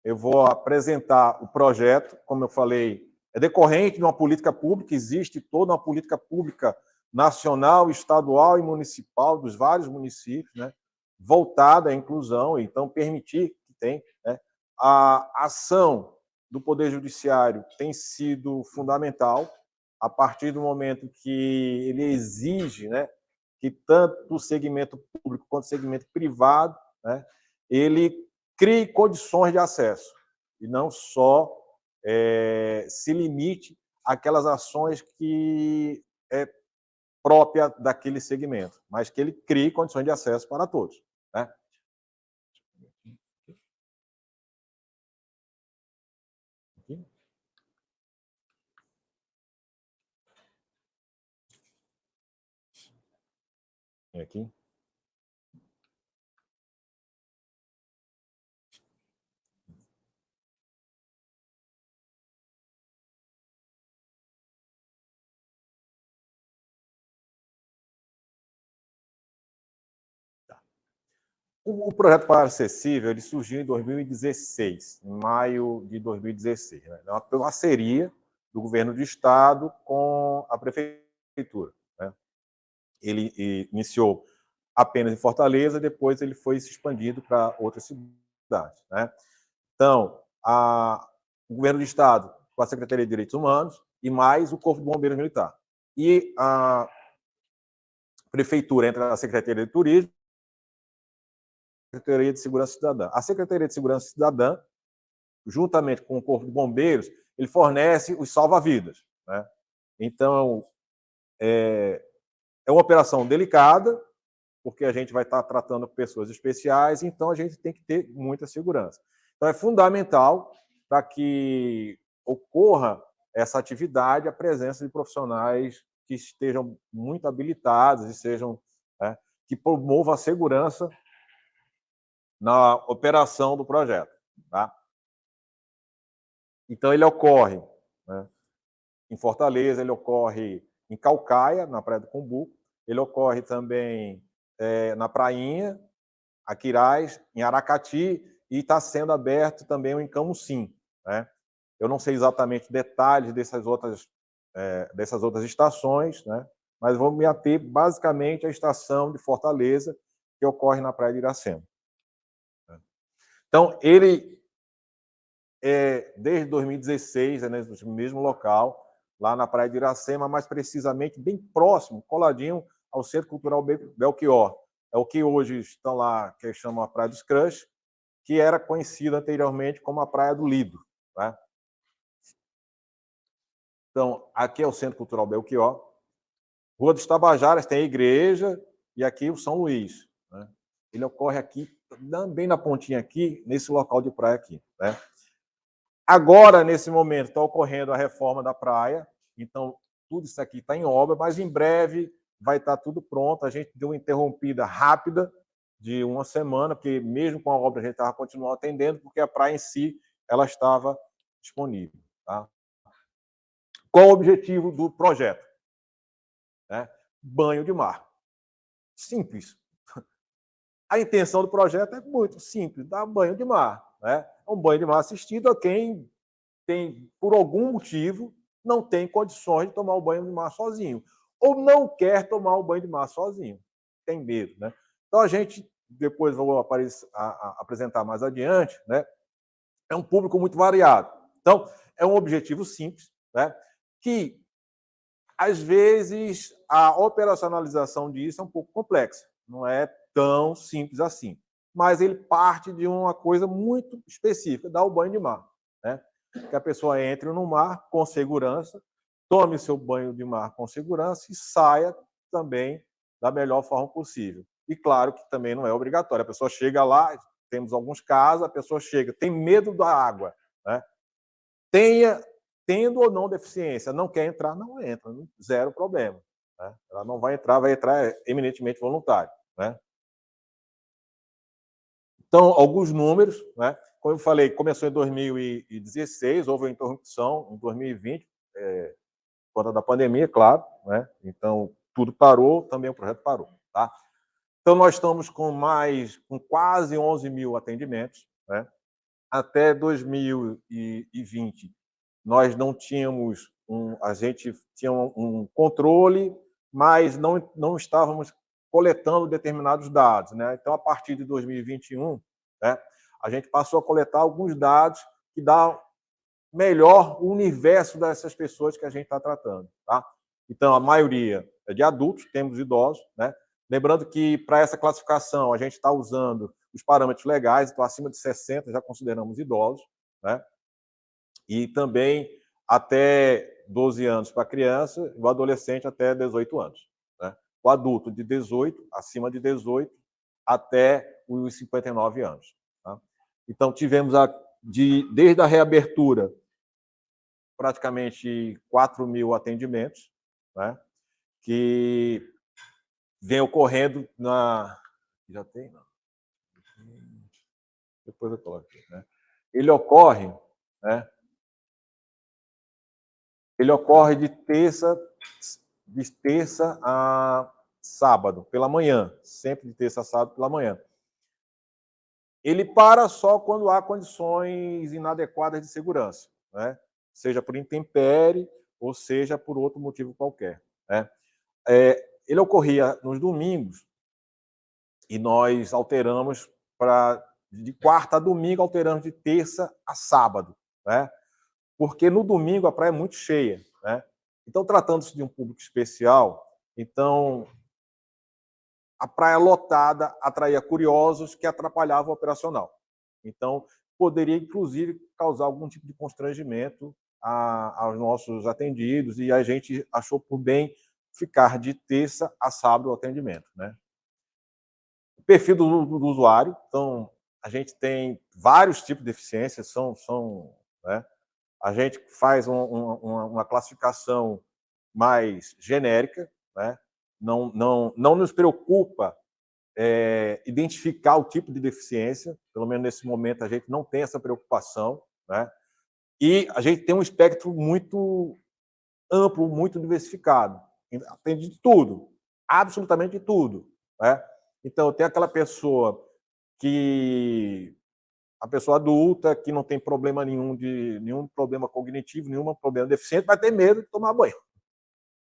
Eu vou apresentar o projeto, como eu falei, é decorrente de uma política pública, existe toda uma política pública nacional, estadual e municipal dos vários municípios, né? Voltada à inclusão, então permitir que tem, né? A ação do Poder Judiciário tem sido fundamental a partir do momento que ele exige, né, que tanto o segmento público quanto o segmento privado, né, ele crie condições de acesso e não só se limite àquelas ações que é própria daquele segmento, mas que ele crie condições de acesso para todos, né? Aqui. O projeto Para Acessível ele surgiu em 2016, em maio de 2016. Né? É uma parceria do governo do estado com a prefeitura. Né? Ele iniciou apenas em Fortaleza, depois ele foi se expandindo para outras cidades. Né? Então, o governo do estado com a Secretaria de Direitos Humanos e mais o Corpo de Bombeiros Militar. E a prefeitura entra na Secretaria de Turismo, Secretaria de Segurança Cidadã. A Secretaria de Segurança Cidadã, juntamente com o Corpo de Bombeiros, ele fornece os salva-vidas. Né? Então, é uma operação delicada, porque a gente vai estar tratando pessoas especiais, então a gente tem que ter muita segurança. Então, é fundamental para que ocorra essa atividade a presença de profissionais que estejam muito habilitados e sejam, né, que promovam a segurança na operação do projeto. Tá? Então, ele ocorre, né, em Fortaleza, ele ocorre em Caucaia, na Praia do Cumbuco, ele ocorre também na Prainha, Aquiraz, em Aracati, e está sendo aberto também em Camusim. Né? Eu não sei exatamente detalhes dessas outras estações, né? Mas vou me ater basicamente à estação de Fortaleza, que ocorre na Praia de Iracema. Então, ele desde 2016, no mesmo local, lá na Praia de Iracema, mais precisamente bem próximo, coladinho ao Centro Cultural Belchior, é o que hoje estão lá, que chamam a Praia dos Crush, que era conhecida anteriormente como a Praia do Lido. Né? Então, aqui é o Centro Cultural Belchior. Rua dos Tabajaras tem a igreja e aqui o São Luís. Né? Ele ocorre aqui, bem na pontinha aqui, nesse local de praia aqui. Né? Agora, nesse momento, está ocorrendo a reforma da praia, então tudo isso aqui está em obra, mas em breve vai estar tudo pronto. A gente deu uma interrompida rápida de uma semana, porque mesmo com a obra a gente estava continuando atendendo, porque a praia em si ela estava disponível. Tá? Qual o objetivo do projeto? Banho de mar. Simples. A intenção do projeto é muito simples, dar banho de mar. Né? É um banho de mar assistido a quem tem, por algum motivo, não tem condições de tomar o banho de mar sozinho. Ou não quer tomar o banho de mar sozinho. Tem medo. Né? Então, a gente, depois vou apresentar mais adiante, né? É um público muito variado. Então, é um objetivo simples, né? Que, às vezes, a operacionalização disso é um pouco complexa. Não é tão simples assim. Mas ele parte de uma coisa muito específica, dar o banho de mar. Né? Que a pessoa entre no mar com segurança, tome seu banho de mar com segurança e saia também da melhor forma possível. E claro que também não é obrigatório. A pessoa chega lá, temos alguns casos, a pessoa chega, tem medo da água, né? Tendo ou não deficiência, não quer entrar, não entra, zero problema. Né? Ela não vai entrar eminentemente voluntário. Né? Então, alguns números, né? Como eu falei, começou em 2016, houve uma interrupção em 2020, por conta da pandemia, claro, né? Então, tudo parou, também o projeto parou. Tá? Então, nós estamos com quase 11 mil atendimentos. Né? Até 2020, nós não tínhamos a gente tinha um controle, mas não estávamos coletando determinados dados. Né? Então, a partir de 2021, né, a gente passou a coletar alguns dados que dão melhor o universo dessas pessoas que a gente está tratando. Tá? Então, a maioria é de adultos, temos idosos. Né? Lembrando que, para essa classificação, a gente está usando os parâmetros legais, então, acima de 60 já consideramos idosos. Né? E também até 12 anos para a criança, e o adolescente até 18 anos. Né? O adulto de 18, acima de 18, até os 59 anos. Tá? Então, tivemos, desde a reabertura, praticamente 4 mil atendimentos, né? Que vem ocorrendo na... Já tem? Não. Depois eu coloco aqui. Né? Ele ocorre de terça a sábado, pela manhã, sempre de terça a sábado pela manhã. Ele para só quando há condições inadequadas de segurança, né? Seja por intempérie ou seja por outro motivo qualquer. Né? Ele ocorria nos domingos e nós alteramos de quarta a domingo, alteramos de terça a sábado, né? Porque no domingo a praia é muito cheia. Né? Então, tratando-se de um público especial, então a praia lotada atraía curiosos que atrapalhavam o operacional. Então, poderia, inclusive, causar algum tipo de constrangimento aos nossos atendidos, e a gente achou por bem ficar de terça a sábado o atendimento. Né? O perfil do usuário, então, a gente tem vários tipos de deficiências, né? A gente faz uma classificação mais genérica, né? Não nos preocupa identificar o tipo de deficiência, pelo menos nesse momento a gente não tem essa preocupação, né? E a gente tem um espectro muito amplo, muito diversificado, atende de tudo, absolutamente de tudo. Né? Então, tem aquela pessoa a pessoa adulta que não tem problema nenhum problema cognitivo, nenhum problema deficiente, vai ter medo de tomar banho.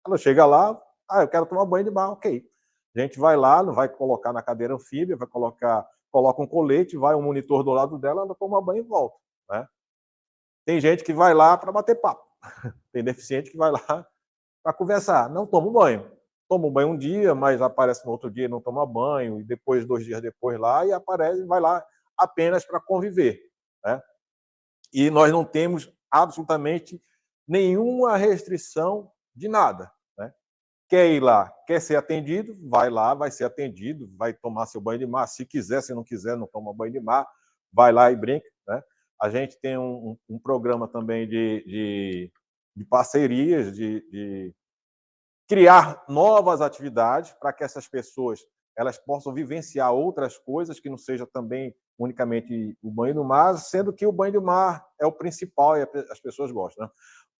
Ela chega lá, eu quero tomar banho de mar, ok. A gente vai lá, não vai colocar na cadeira anfíbia, coloca um colete, vai um monitor do lado dela, ela toma banho e volta. Né? Tem gente que vai lá para bater papo. Tem deficiente que vai lá para conversar, não toma banho. toma um banho um dia, mas aparece no outro dia e não toma banho, e depois, 2 dias depois lá, e aparece, vai lá apenas para conviver, né? E nós não temos absolutamente nenhuma restrição de nada, né? Quer ir lá, quer ser atendido, vai lá, vai ser atendido, vai tomar seu banho de mar, se quiser, se não quiser, não toma banho de mar, vai lá e brinca, né? A gente tem um programa também de parcerias, de criar novas atividades para que essas pessoas elas possam vivenciar outras coisas que não seja também unicamente o banho no mar, sendo que o banho de mar é o principal e as pessoas gostam, né?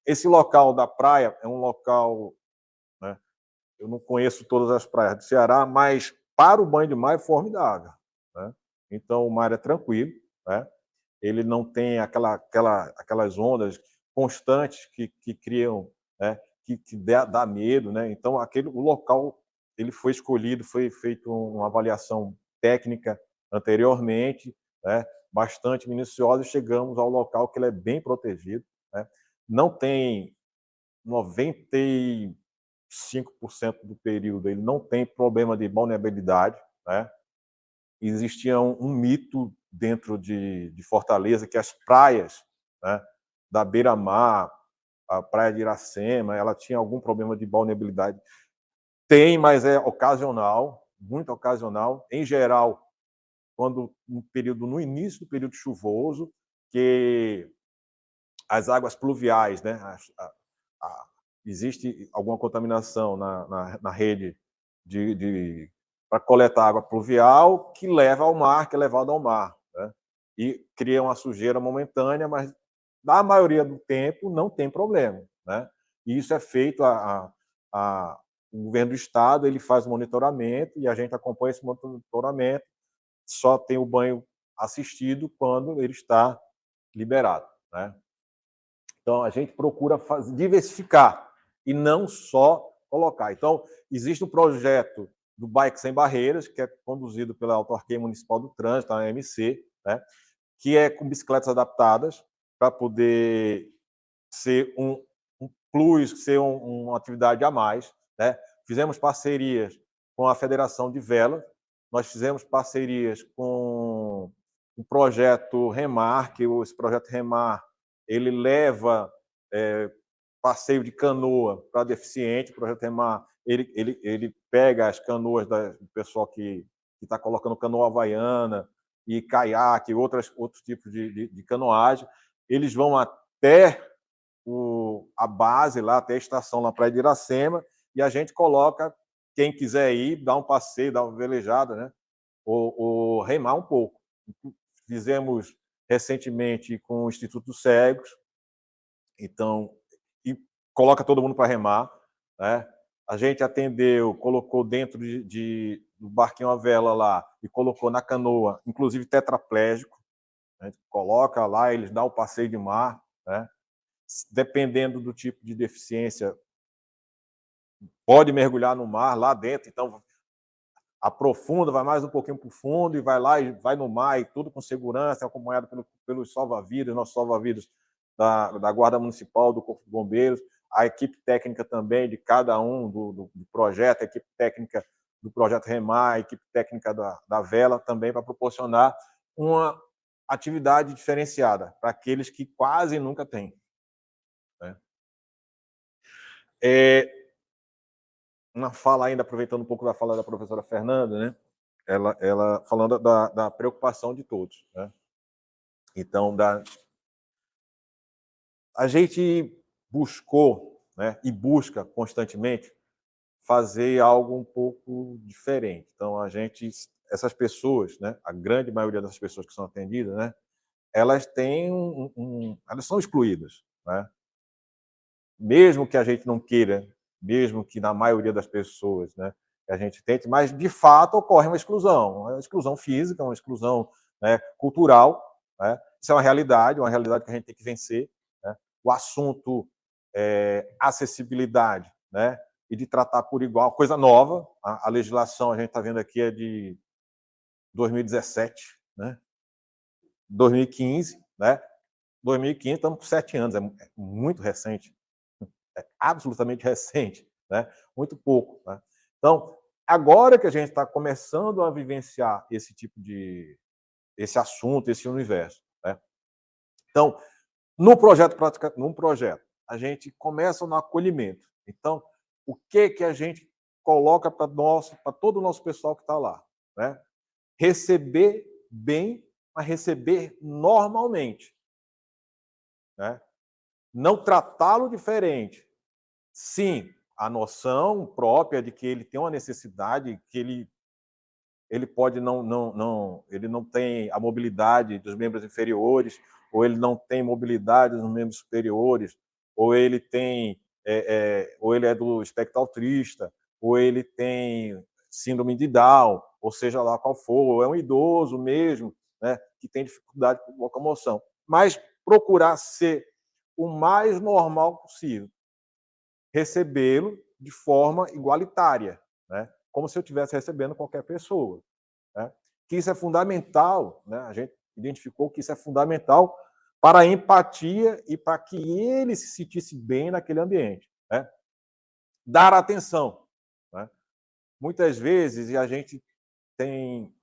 Esse local da praia é um local, né, eu não conheço todas as praias do Ceará, mas para o banho de mar é formidável, né? Então o mar é tranquilo, né? Ele não tem aquelas ondas constantes que criam, né, que dá medo, né? Então o local ele foi escolhido, foi feito uma avaliação técnica anteriormente, né, bastante minuciosa, e chegamos ao local que ele é bem protegido, né? Não tem 95% do período, ele não tem problema de vulnerabilidade, né? Existia um mito dentro de Fortaleza que as praias, né, da beira-mar, a praia de Iracema, ela tinha algum problema de vulnerabilidade. Tem, mas é ocasional, muito ocasional. Em geral, quando no início do período chuvoso, que as águas pluviais, né, existe alguma contaminação na rede para coletar água pluvial que leva ao mar, que é levado ao mar, né? E cria uma sujeira momentânea, mas na maioria do tempo não tem problema, né? E isso é feito o governo do estado ele faz o monitoramento e a gente acompanha esse monitoramento. Só tem o banho assistido quando ele está liberado, né? Então a gente procura diversificar e não só colocar. Então existe um projeto do Bike Sem Barreiras, que é conduzido pela Autarquia Municipal do Trânsito, a AMC, né, que é com bicicletas adaptadas para poder ser um plus, ser uma atividade a mais, né? Fizemos parcerias com a Federação de Vela, nós fizemos parcerias com o projeto Remar, que esse projeto Remar ele leva passeio de canoa para deficiente. O projeto Remar ele pega as canoas do pessoal que está colocando canoa havaiana e caiaque, outros tipos de canoagem. Eles vão até a base lá, até a estação na Praia de Iracema, e a gente coloca quem quiser ir, dar um passeio, dar uma velejada, né? Ou remar um pouco. Fizemos recentemente com o Instituto dos Cegos, então, e coloca todo mundo para remar, né? A gente atendeu, colocou dentro do barquinho a vela lá e colocou na canoa, inclusive tetraplégico, né? Coloca lá, eles dão o passeio de mar, né? Dependendo do tipo de deficiência, pode mergulhar no mar lá dentro, então aprofunda, vai mais um pouquinho para o fundo e vai lá e vai no mar, e tudo com segurança, acompanhado pelos salva-vidas, nossos salva-vidas da Guarda Municipal, do Corpo de Bombeiros, a equipe técnica também de cada um do projeto, a equipe técnica do projeto Remar, a equipe técnica da Vela também, para proporcionar uma atividade diferenciada para aqueles que quase nunca têm, né? Uma fala ainda, aproveitando um pouco da fala da professora Fernanda, né? Ela falando da preocupação de todos, né? Então, a gente buscou, né, e busca constantemente fazer algo um pouco diferente. Então, essas pessoas, né, a grande maioria dessas pessoas que são atendidas, né, elas têm elas são excluídas, né? Mesmo que a gente não queira, mesmo que na maioria das pessoas, né, que a gente tente, mas de fato ocorre uma exclusão física, uma exclusão, né, cultural, né? Isso é uma realidade que a gente tem que vencer, né? O assunto acessibilidade, né, e de tratar por igual, coisa nova. A legislação, a gente está vendo aqui, é de 2017, né? 2015, né? 2015, estamos com 7 anos, é muito recente, absolutamente recente, né? Muito pouco, né? Então, agora que a gente está começando a vivenciar esse assunto, esse universo, né? Então, no projeto, a gente começa no acolhimento. Então, o que a gente coloca para todo o nosso pessoal que está lá, né? Receber bem, mas receber normalmente, né? Não tratá-lo diferente. Sim, a noção própria de que ele tem uma necessidade, que ele pode ele não tem a mobilidade dos membros inferiores, ou ele não tem mobilidade dos membros superiores, ou ele tem, ou ele é do espectro autista, ou ele tem síndrome de Down, ou seja lá qual for, ou é um idoso mesmo, né, que tem dificuldade com locomoção. Mas procurar ser o mais normal possível, recebê-lo de forma igualitária, né, como se eu estivesse recebendo qualquer pessoa. Né? Que isso é fundamental, né? A gente identificou que isso é fundamental para a empatia e para que ele se sentisse bem naquele ambiente. Né? Dar atenção. Né? Muitas vezes, e a gente tem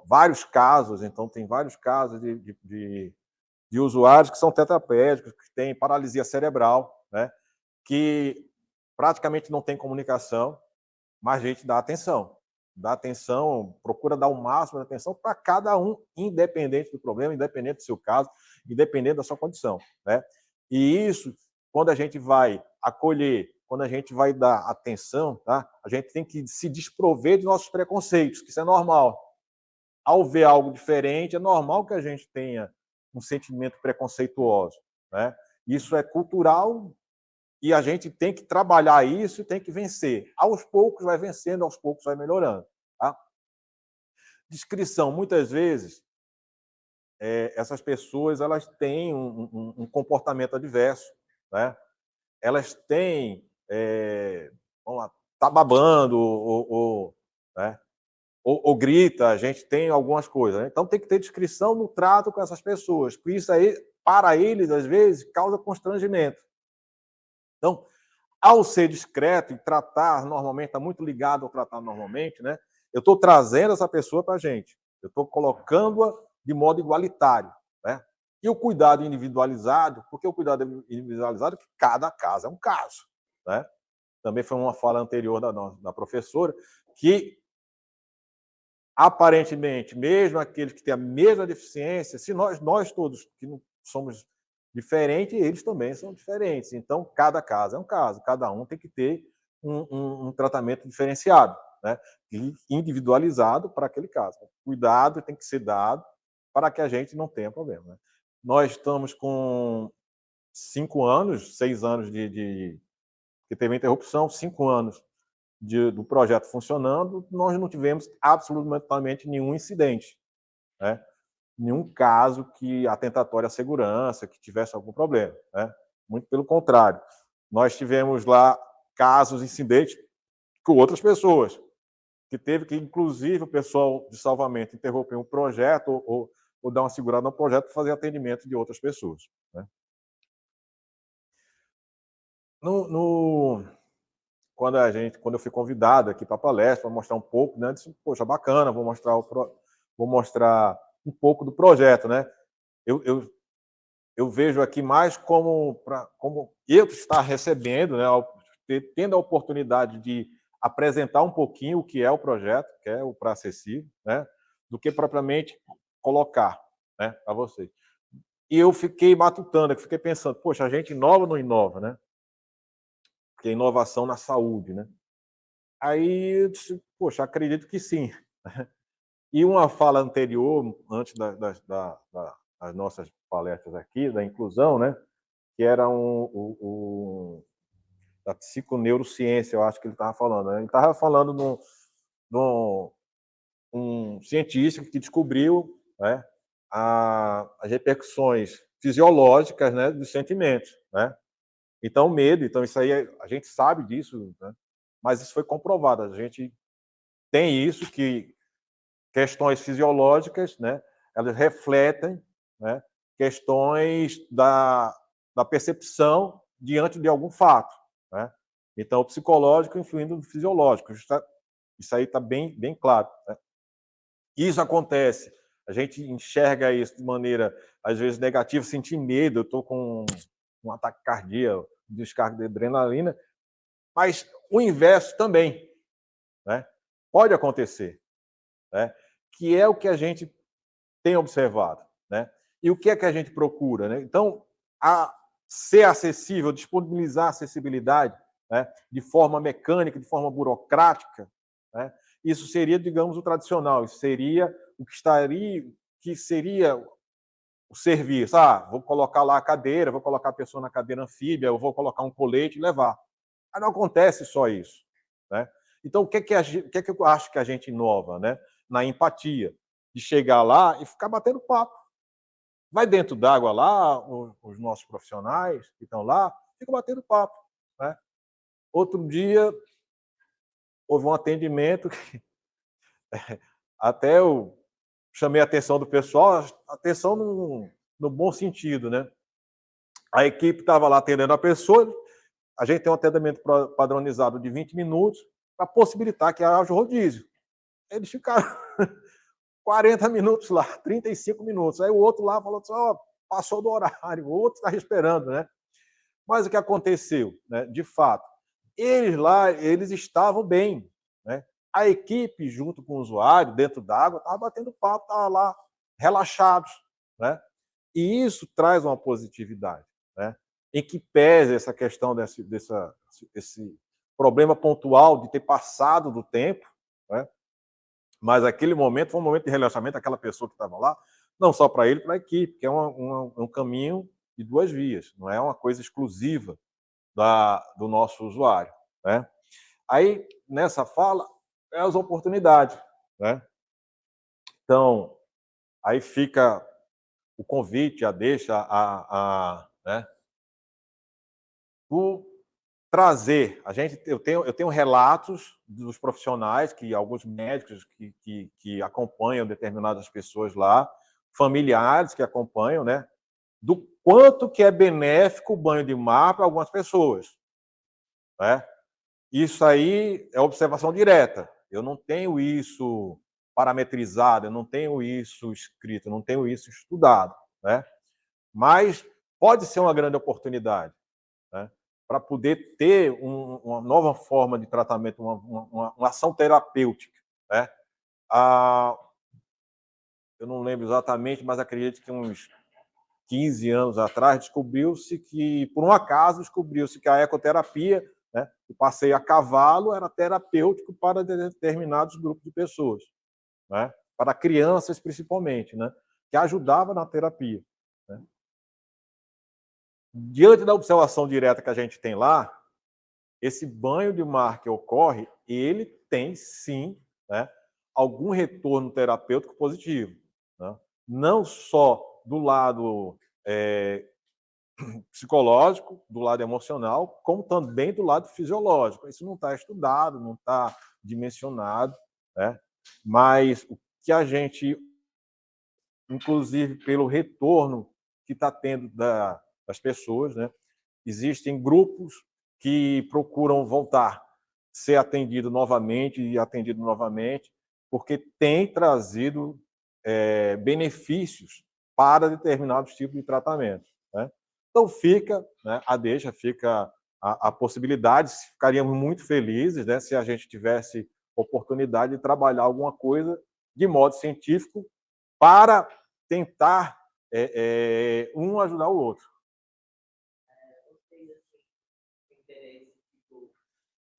vários casos, então tem vários casos de usuários que são tetraplégicos, que têm paralisia cerebral, né? Que praticamente não tem comunicação, mas a gente dá atenção, procura dar o máximo de atenção para cada um, independente do problema, independente do seu caso, independente da sua condição, né? E isso, quando a gente vai acolher, quando a gente vai dar atenção, tá? A gente tem que se desprover de nossos preconceitos, que isso é normal. Ao ver algo diferente, é normal que a gente tenha um sentimento preconceituoso, né? Isso é cultural e a gente tem que trabalhar isso e tem que vencer. Aos poucos vai vencendo, aos poucos vai melhorando. Tá? Descrição, muitas vezes, essas pessoas elas têm um comportamento adverso, né? Elas têm, vamos lá, tá babando né? Ou grita, a gente tem algumas coisas. Né? Então tem que ter descrição no trato com essas pessoas, porque isso aí, para eles, às vezes, causa constrangimento. Então, ao ser discreto e tratar normalmente, está muito ligado ao tratar normalmente, né? Eu estou trazendo essa pessoa para a gente. Eu estou colocando-a de modo igualitário. Né? E o cuidado individualizado, porque o cuidado individualizado é que cada caso é um caso. Né? Também foi uma fala anterior da professora, que aparentemente, mesmo aqueles que têm a mesma deficiência, se nós todos que não somos diferentes, eles também são diferentes. Então, cada caso é um caso, cada um tem que ter um tratamento diferenciado, né? E individualizado para aquele caso. Cuidado tem que ser dado para que a gente não tenha problema. Né? Nós estamos com 5 anos, 6 anos que teve interrupção, 5 anos do projeto funcionando, nós não tivemos absolutamente nenhum incidente, né? Nenhum caso que atentatório à segurança, que tivesse algum problema. Né? Muito pelo contrário. Nós tivemos lá casos, incidentes com outras pessoas, que teve que, inclusive, o pessoal de salvamento interromper um projeto ou dar uma segurada no projeto para fazer atendimento de outras pessoas. Né? Quando eu fui convidado aqui para a palestra, para mostrar um pouco, né, eu disse, poxa, bacana, vou mostrar um pouco do projeto, né? Eu vejo aqui mais como eu estar recebendo, né, tendo a oportunidade de apresentar um pouquinho o que é o projeto, que é o Pra Acessível, né, do que propriamente colocar, né, para vocês. E eu fiquei matutando, eu fiquei pensando, poxa, a gente inova ou não inova, né? Que é inovação na saúde, né? Aí eu disse, poxa, acredito que sim. E uma fala anterior, antes das nossas palestras aqui, da inclusão, né? Que era da psiconeurociência, eu acho que ele estava falando. Né? Ele estava falando de um cientista que descobriu, né, as repercussões fisiológicas, né, dos sentimentos. Né? Então, medo, então isso aí a gente sabe disso, né? Mas isso foi comprovado. A gente tem isso, que questões fisiológicas, né, elas refletem, né, questões da percepção diante de algum fato. Né? Então, o psicológico influindo no fisiológico, Isso aí está bem claro, né? Isso acontece, a gente enxerga isso de maneira, às vezes, negativa, sentir medo, eu estou com um ataque cardíaco, descarga de adrenalina, mas o inverso também, né? Pode acontecer, né? Que é o que a gente tem observado, né? E o que é que a gente procura, né? Então, ser acessível, disponibilizar acessibilidade, né, de forma mecânica, de forma burocrática, né, isso seria, digamos, o tradicional, isso seria o que seria o serviço. Vou colocar lá a cadeira, vou colocar a pessoa na cadeira anfíbia, eu vou colocar um colete e levar. Mas não acontece só isso, né? Então, o que é que eu acho que a gente inova, né? Na empatia, de chegar lá e ficar batendo papo. Vai dentro d'água lá, os nossos profissionais que estão lá, ficam batendo papo, né? Outro dia, houve um atendimento que até eu chamei a atenção do pessoal, atenção no bom sentido, né? A equipe estava lá atendendo a pessoa, a gente tem um atendimento padronizado de 20 minutos para possibilitar que haja o rodízio. Eles ficaram 40 minutos lá, 35 minutos. Aí o outro lá falou assim, passou do horário, o outro está esperando, né? Mas o que aconteceu, né? De fato, eles lá, eles estavam bem, né? A equipe, junto com o usuário, dentro d'água, estava batendo papo, estava lá, relaxados, né? E isso traz uma positividade, né? Em que pese essa questão desse problema pontual de ter passado do tempo, né? Mas aquele momento foi um momento de relaxamento daquela pessoa que estava lá, não só para ele, para a equipe, que é um caminho de duas vias, não é uma coisa exclusiva do nosso usuário, né? Aí, nessa fala, é as oportunidades, né? Então, aí fica o convite, a deixa, né? O trazer, eu tenho relatos dos profissionais, alguns médicos que acompanham determinadas pessoas lá, familiares que acompanham, né? Do quanto que é benéfico o banho de mar para algumas pessoas, né? Isso aí é observação direta. Eu não tenho isso parametrizado, eu não tenho isso escrito, eu não tenho isso estudado, né? Mas pode ser uma grande oportunidade, né? Para poder ter uma nova forma de tratamento, uma ação terapêutica, né? Eu não lembro exatamente, mas acredito que uns 15 anos atrás descobriu-se que, por um acaso, descobriu-se que a ecoterapia, né, o passeio a cavalo, era terapêutico para determinados grupos de pessoas, né? Para crianças principalmente, né? Que ajudava na terapia, né? Diante da observação direta que a gente tem lá, esse banho de mar que ocorre, ele tem sim, né, algum retorno terapêutico positivo, né? Não só do lado psicológico, do lado emocional, como também do lado fisiológico. Isso não está estudado, não está dimensionado, né? Mas o que a gente, inclusive pelo retorno que está tendo das pessoas, né? Existem grupos que procuram voltar, ser atendido novamente e atendido novamente, porque tem trazido benefícios para determinados tipos de tratamento, né? Então fica, né, fica a possibilidade, ficaríamos muito felizes, né, se a gente tivesse oportunidade de trabalhar alguma coisa de modo científico para tentar um ajudar o outro.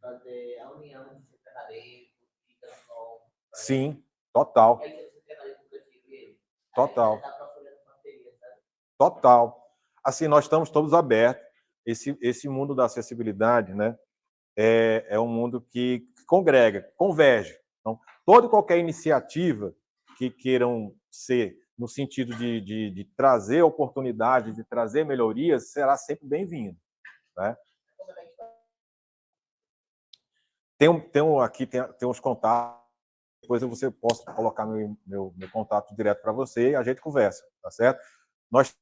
Fazer a união de secretaria, Sim, total. Total. Total. Assim, nós estamos todos abertos. Esse mundo da acessibilidade, né, é um mundo que congrega, converge. Então, toda e qualquer iniciativa que queiram ser no sentido de trazer oportunidades, de trazer melhorias, será sempre bem-vindo, né? Tem uns contatos, depois você posso colocar meu contato direto para você e a gente conversa, tá certo? Nós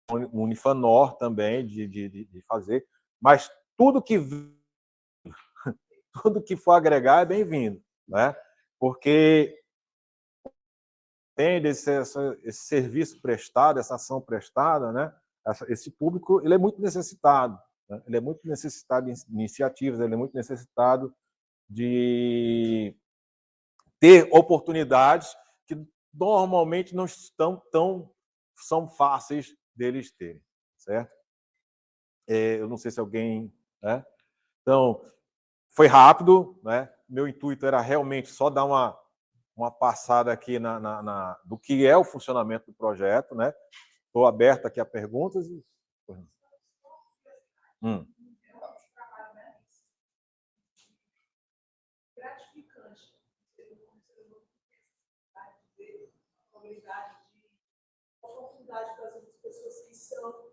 temos o Unifanor também de fazer, mas tudo que for agregar é bem-vindo. né? Porque tem esse serviço prestado, essa ação prestada, né? Esse público, ele é muito necessitado, né? Ele é muito necessitado de iniciativas, ele é muito necessitado de ter oportunidades que normalmente não são fáceis deles terem, certo? Eu não sei se alguém, né? Então, foi rápido, né? Meu intuito era realmente só dar uma passada aqui do que é o funcionamento do projeto, né? Estou aberto aqui a perguntas. Gratificante. Oportunidade para as pessoas que são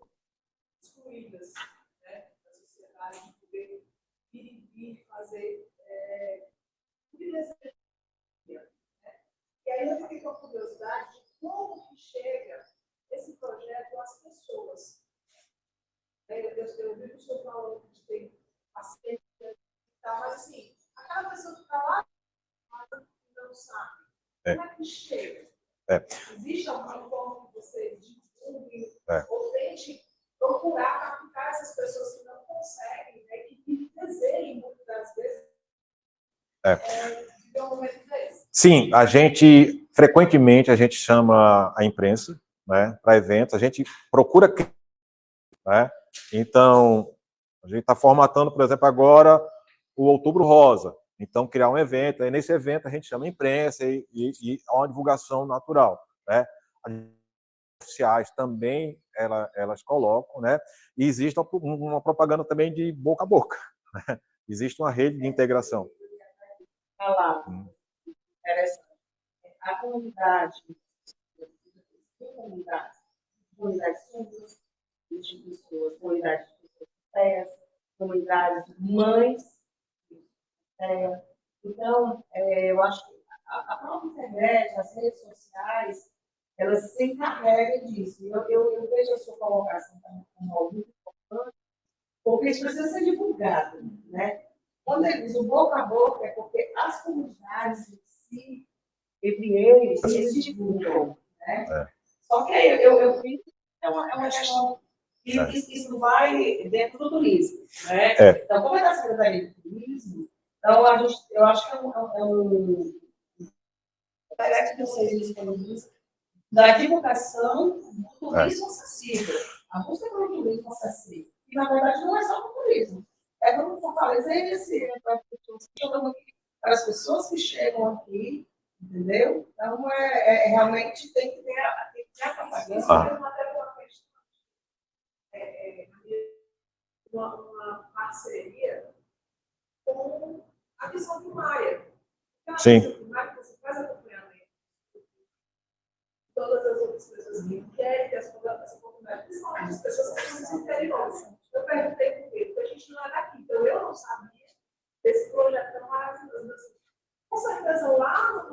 excluídas, né, da sociedade, de poder vir fazer E aí eu fiquei com a curiosidade de como que chega esse projeto às pessoas. Eu vi o senhor falando que tem paciente, mas assim, aquela pessoa que está lá não sabe. Como é que chega? Existe alguma forma que você divulgue ou tente procurar captar essas pessoas que não conseguem, né, que desejam muitas das vezes viver um momento desse? Sim, frequentemente a gente chama a imprensa, né, para eventos, a gente procura, né? Então, a gente está formatando, por exemplo, agora o Outubro Rosa. Então, criar um evento. Aí, nesse evento, a gente chama a imprensa e há uma divulgação natural, né? As redes sociais também, elas colocam, né? E existe uma propaganda também de boca a boca. Né? Existe uma rede de integração. Interessante. A comunidade simples, de pessoas, comunidade de pessoas sérias, comunidade de mães. Então, eu acho que a própria internet, as redes sociais, elas se encarregam disso. Eu vejo a sua colocação como algo muito importante, porque isso precisa ser divulgado, né? Quando ele diz o boca a boca, é porque as comunidades em si, entre eles divulgam, né? Só que eu vi que é uma questão que isso vai dentro do turismo, né? Então, como é da Secretaria de Turismo, então eu acho que é um que vocês disponibilizam da divulgação do turismo acessível. A busca pelo turismo acessível. E, na verdade, não é só para o turismo. É para o Fortaleza para as pessoas que chegam aqui, entendeu? Então, realmente tem que ter a propaganda. Uma parceria com a Missão Primária. Sim. Você faz acompanhamento. Todas as outras pessoas que querem ter essa oportunidade, principalmente as pessoas que estão no interior. Eu perguntei por quê? Porque a gente não é daqui. Então, eu não sabia desse projeto tão maravilhoso. Com certeza, lá na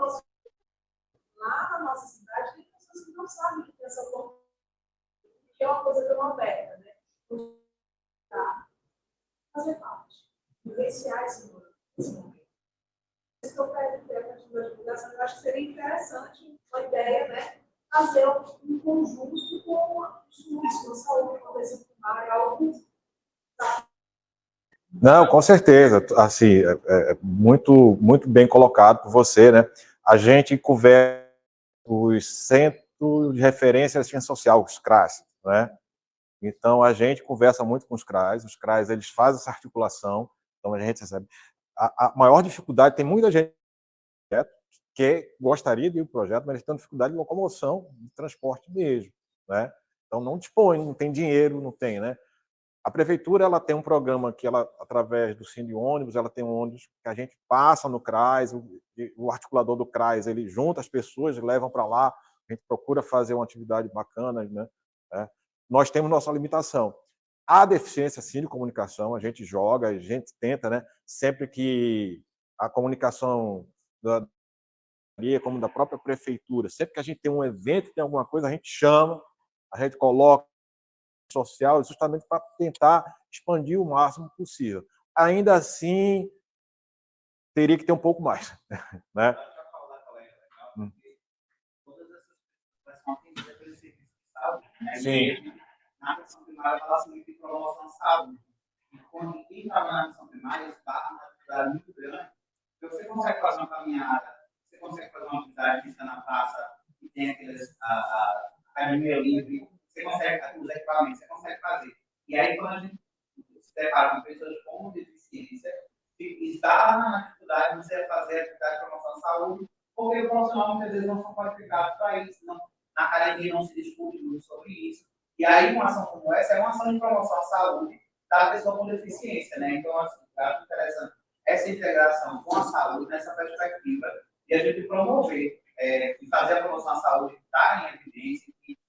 nossa cidade, tem pessoas que não sabem que tem essa oportunidade. Que é uma coisa tão aberta, né? Fazer parte. Vivenciar esse momento. Isso que eu perguntei a partir da divulgação, eu acho que seria interessante uma ideia, né? Fazer um conjunto com o SUS, com a saúde, com a atenção primária, algo. Não, com certeza. Assim, muito, muito bem colocado por você, né? A gente conversa os Centros de Referência de Assistência Social, os CRAS, né? Então, a gente conversa muito com os CRAS, eles fazem essa articulação, então a gente recebe. A maior dificuldade, tem muita gente que gostaria de ir para o projeto, mas eles têm dificuldade de locomoção, de transporte mesmo, né? Então, não dispõe, não tem dinheiro, não tem, né? A prefeitura, ela tem um programa que ela, através do Cine Ônibus, ela tem um ônibus que a gente passa no CRAS, o articulador do CRAS, ele junta as pessoas, levam para lá, a gente procura fazer uma atividade bacana, né? Nós temos nossa limitação. A deficiência, sim, de comunicação, a gente joga, a gente tenta, né? Sempre que a comunicação como da própria prefeitura, sempre que a gente tem um evento, tem alguma coisa, a gente chama, a gente coloca social, justamente para tentar expandir o máximo possível. Ainda assim, teria que ter um pouco mais, né? Todas essas pessoas são atendidas pelo serviço de saúde, né? Sim. Na atenção primária, fala-se muito de promoção à saúde. E quando quem trabalha na atenção primária está numa atividade muito grande, porque você consegue fazer uma caminhada, você consegue fazer uma atividade física na praça, que tem aqueles academia livre, você consegue, os equipamentos, você consegue fazer. E aí, quando a gente se depara com pessoas com deficiência, está na dificuldade de você fazer atividade de promoção à saúde, porque o profissional muitas vezes não são qualificados para isso, não, na academia não se discute muito sobre isso. E aí, uma ação como essa é uma ação de promoção à saúde da pessoa com deficiência, né? Então, assim, acho interessante essa integração com a saúde nessa perspectiva de a gente promover e fazer a promoção à saúde estar em evidência, que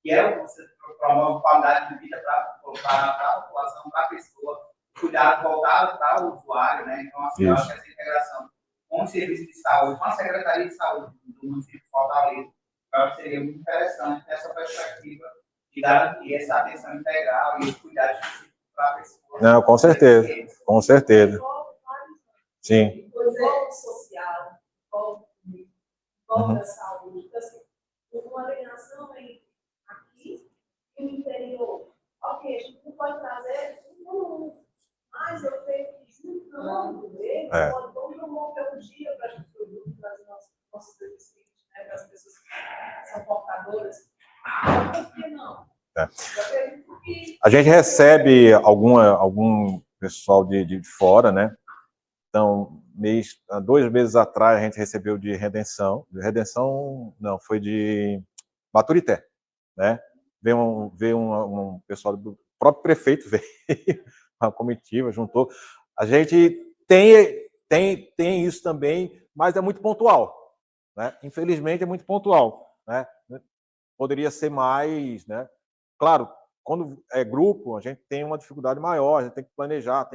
é o que você promove qualidade de vida para a população, para a pessoa, cuidado voltado para o usuário, né? Então, assim, eu acho que essa integração com o serviço de saúde, com a Secretaria de Saúde do município de Fortaleza, eu acho que seria muito interessante nessa perspectiva de garantir essa atenção integral e esse cuidado específico para a pessoa. Não, com certeza, com certeza. Sim. Envolve social, envolve a saúde. Então, assim, uma ligação entre aqui e o interior. Ok, a gente não pode trazer um por um, mas eu tenho que juntando eles, vamos promover um dia para a gente produzir para os nossos deficientes, né, para as pessoas que são portadoras. Por que não? A gente recebe algum pessoal de fora, né? Então, 2 meses atrás, a gente recebeu de Redenção. Não, foi de Baturité, né? Veio um pessoal do próprio prefeito, veio uma comitiva, juntou. A gente tem isso também, mas é muito pontual, né? Infelizmente, é muito pontual, né? Poderia ser mais, né? Claro, quando é grupo, a gente tem uma dificuldade maior, a gente tem que planejar,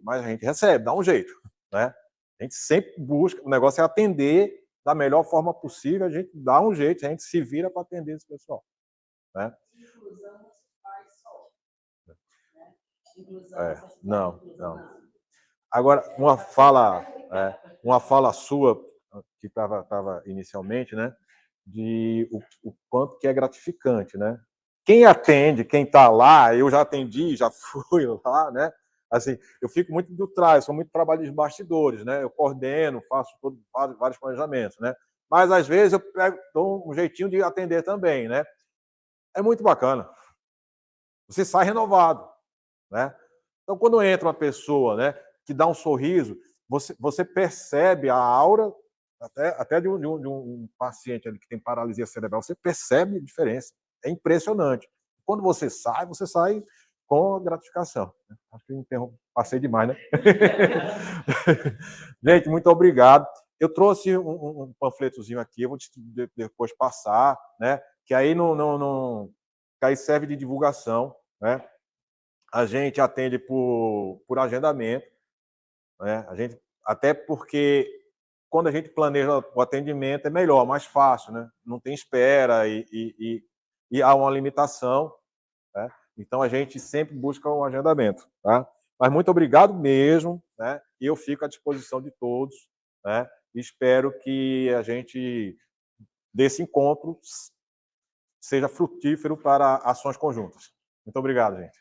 mas a gente recebe, dá um jeito, né? A gente sempre busca, o negócio é atender da melhor forma possível, a gente dá um jeito, a gente se vira para atender esse pessoal, né? Inclusão não se faz só, né? Não. Agora, uma fala sua, que estava inicialmente, né? De o quanto que é gratificante, né? Quem atende, quem está lá, eu já atendi, já fui lá, né? Assim, eu fico muito do trás, sou muito trabalho de bastidores, né? Eu coordeno, faço vários planejamentos, né? Mas às vezes eu dou um jeitinho de atender também, né? É muito bacana. Você sai renovado, né? Então, quando entra uma pessoa, né, que dá um sorriso, você percebe a aura, até de um paciente ali que tem paralisia cerebral, você percebe a diferença. É impressionante. Quando você sai com gratificação. Acho que passei demais, né? Gente, muito obrigado. Eu trouxe um panfletozinho aqui, eu vou depois passar, né? Que aí que aí serve de divulgação, né? A gente atende por agendamento, né? Até porque quando a gente planeja o atendimento é melhor, mais fácil, né? Não tem espera e há uma limitação, né? Então a gente sempre busca um agendamento, tá? Mas muito obrigado mesmo, né? E eu fico à disposição de todos, né? Espero que a gente desse encontro seja frutífero para ações conjuntas. Muito obrigado, gente.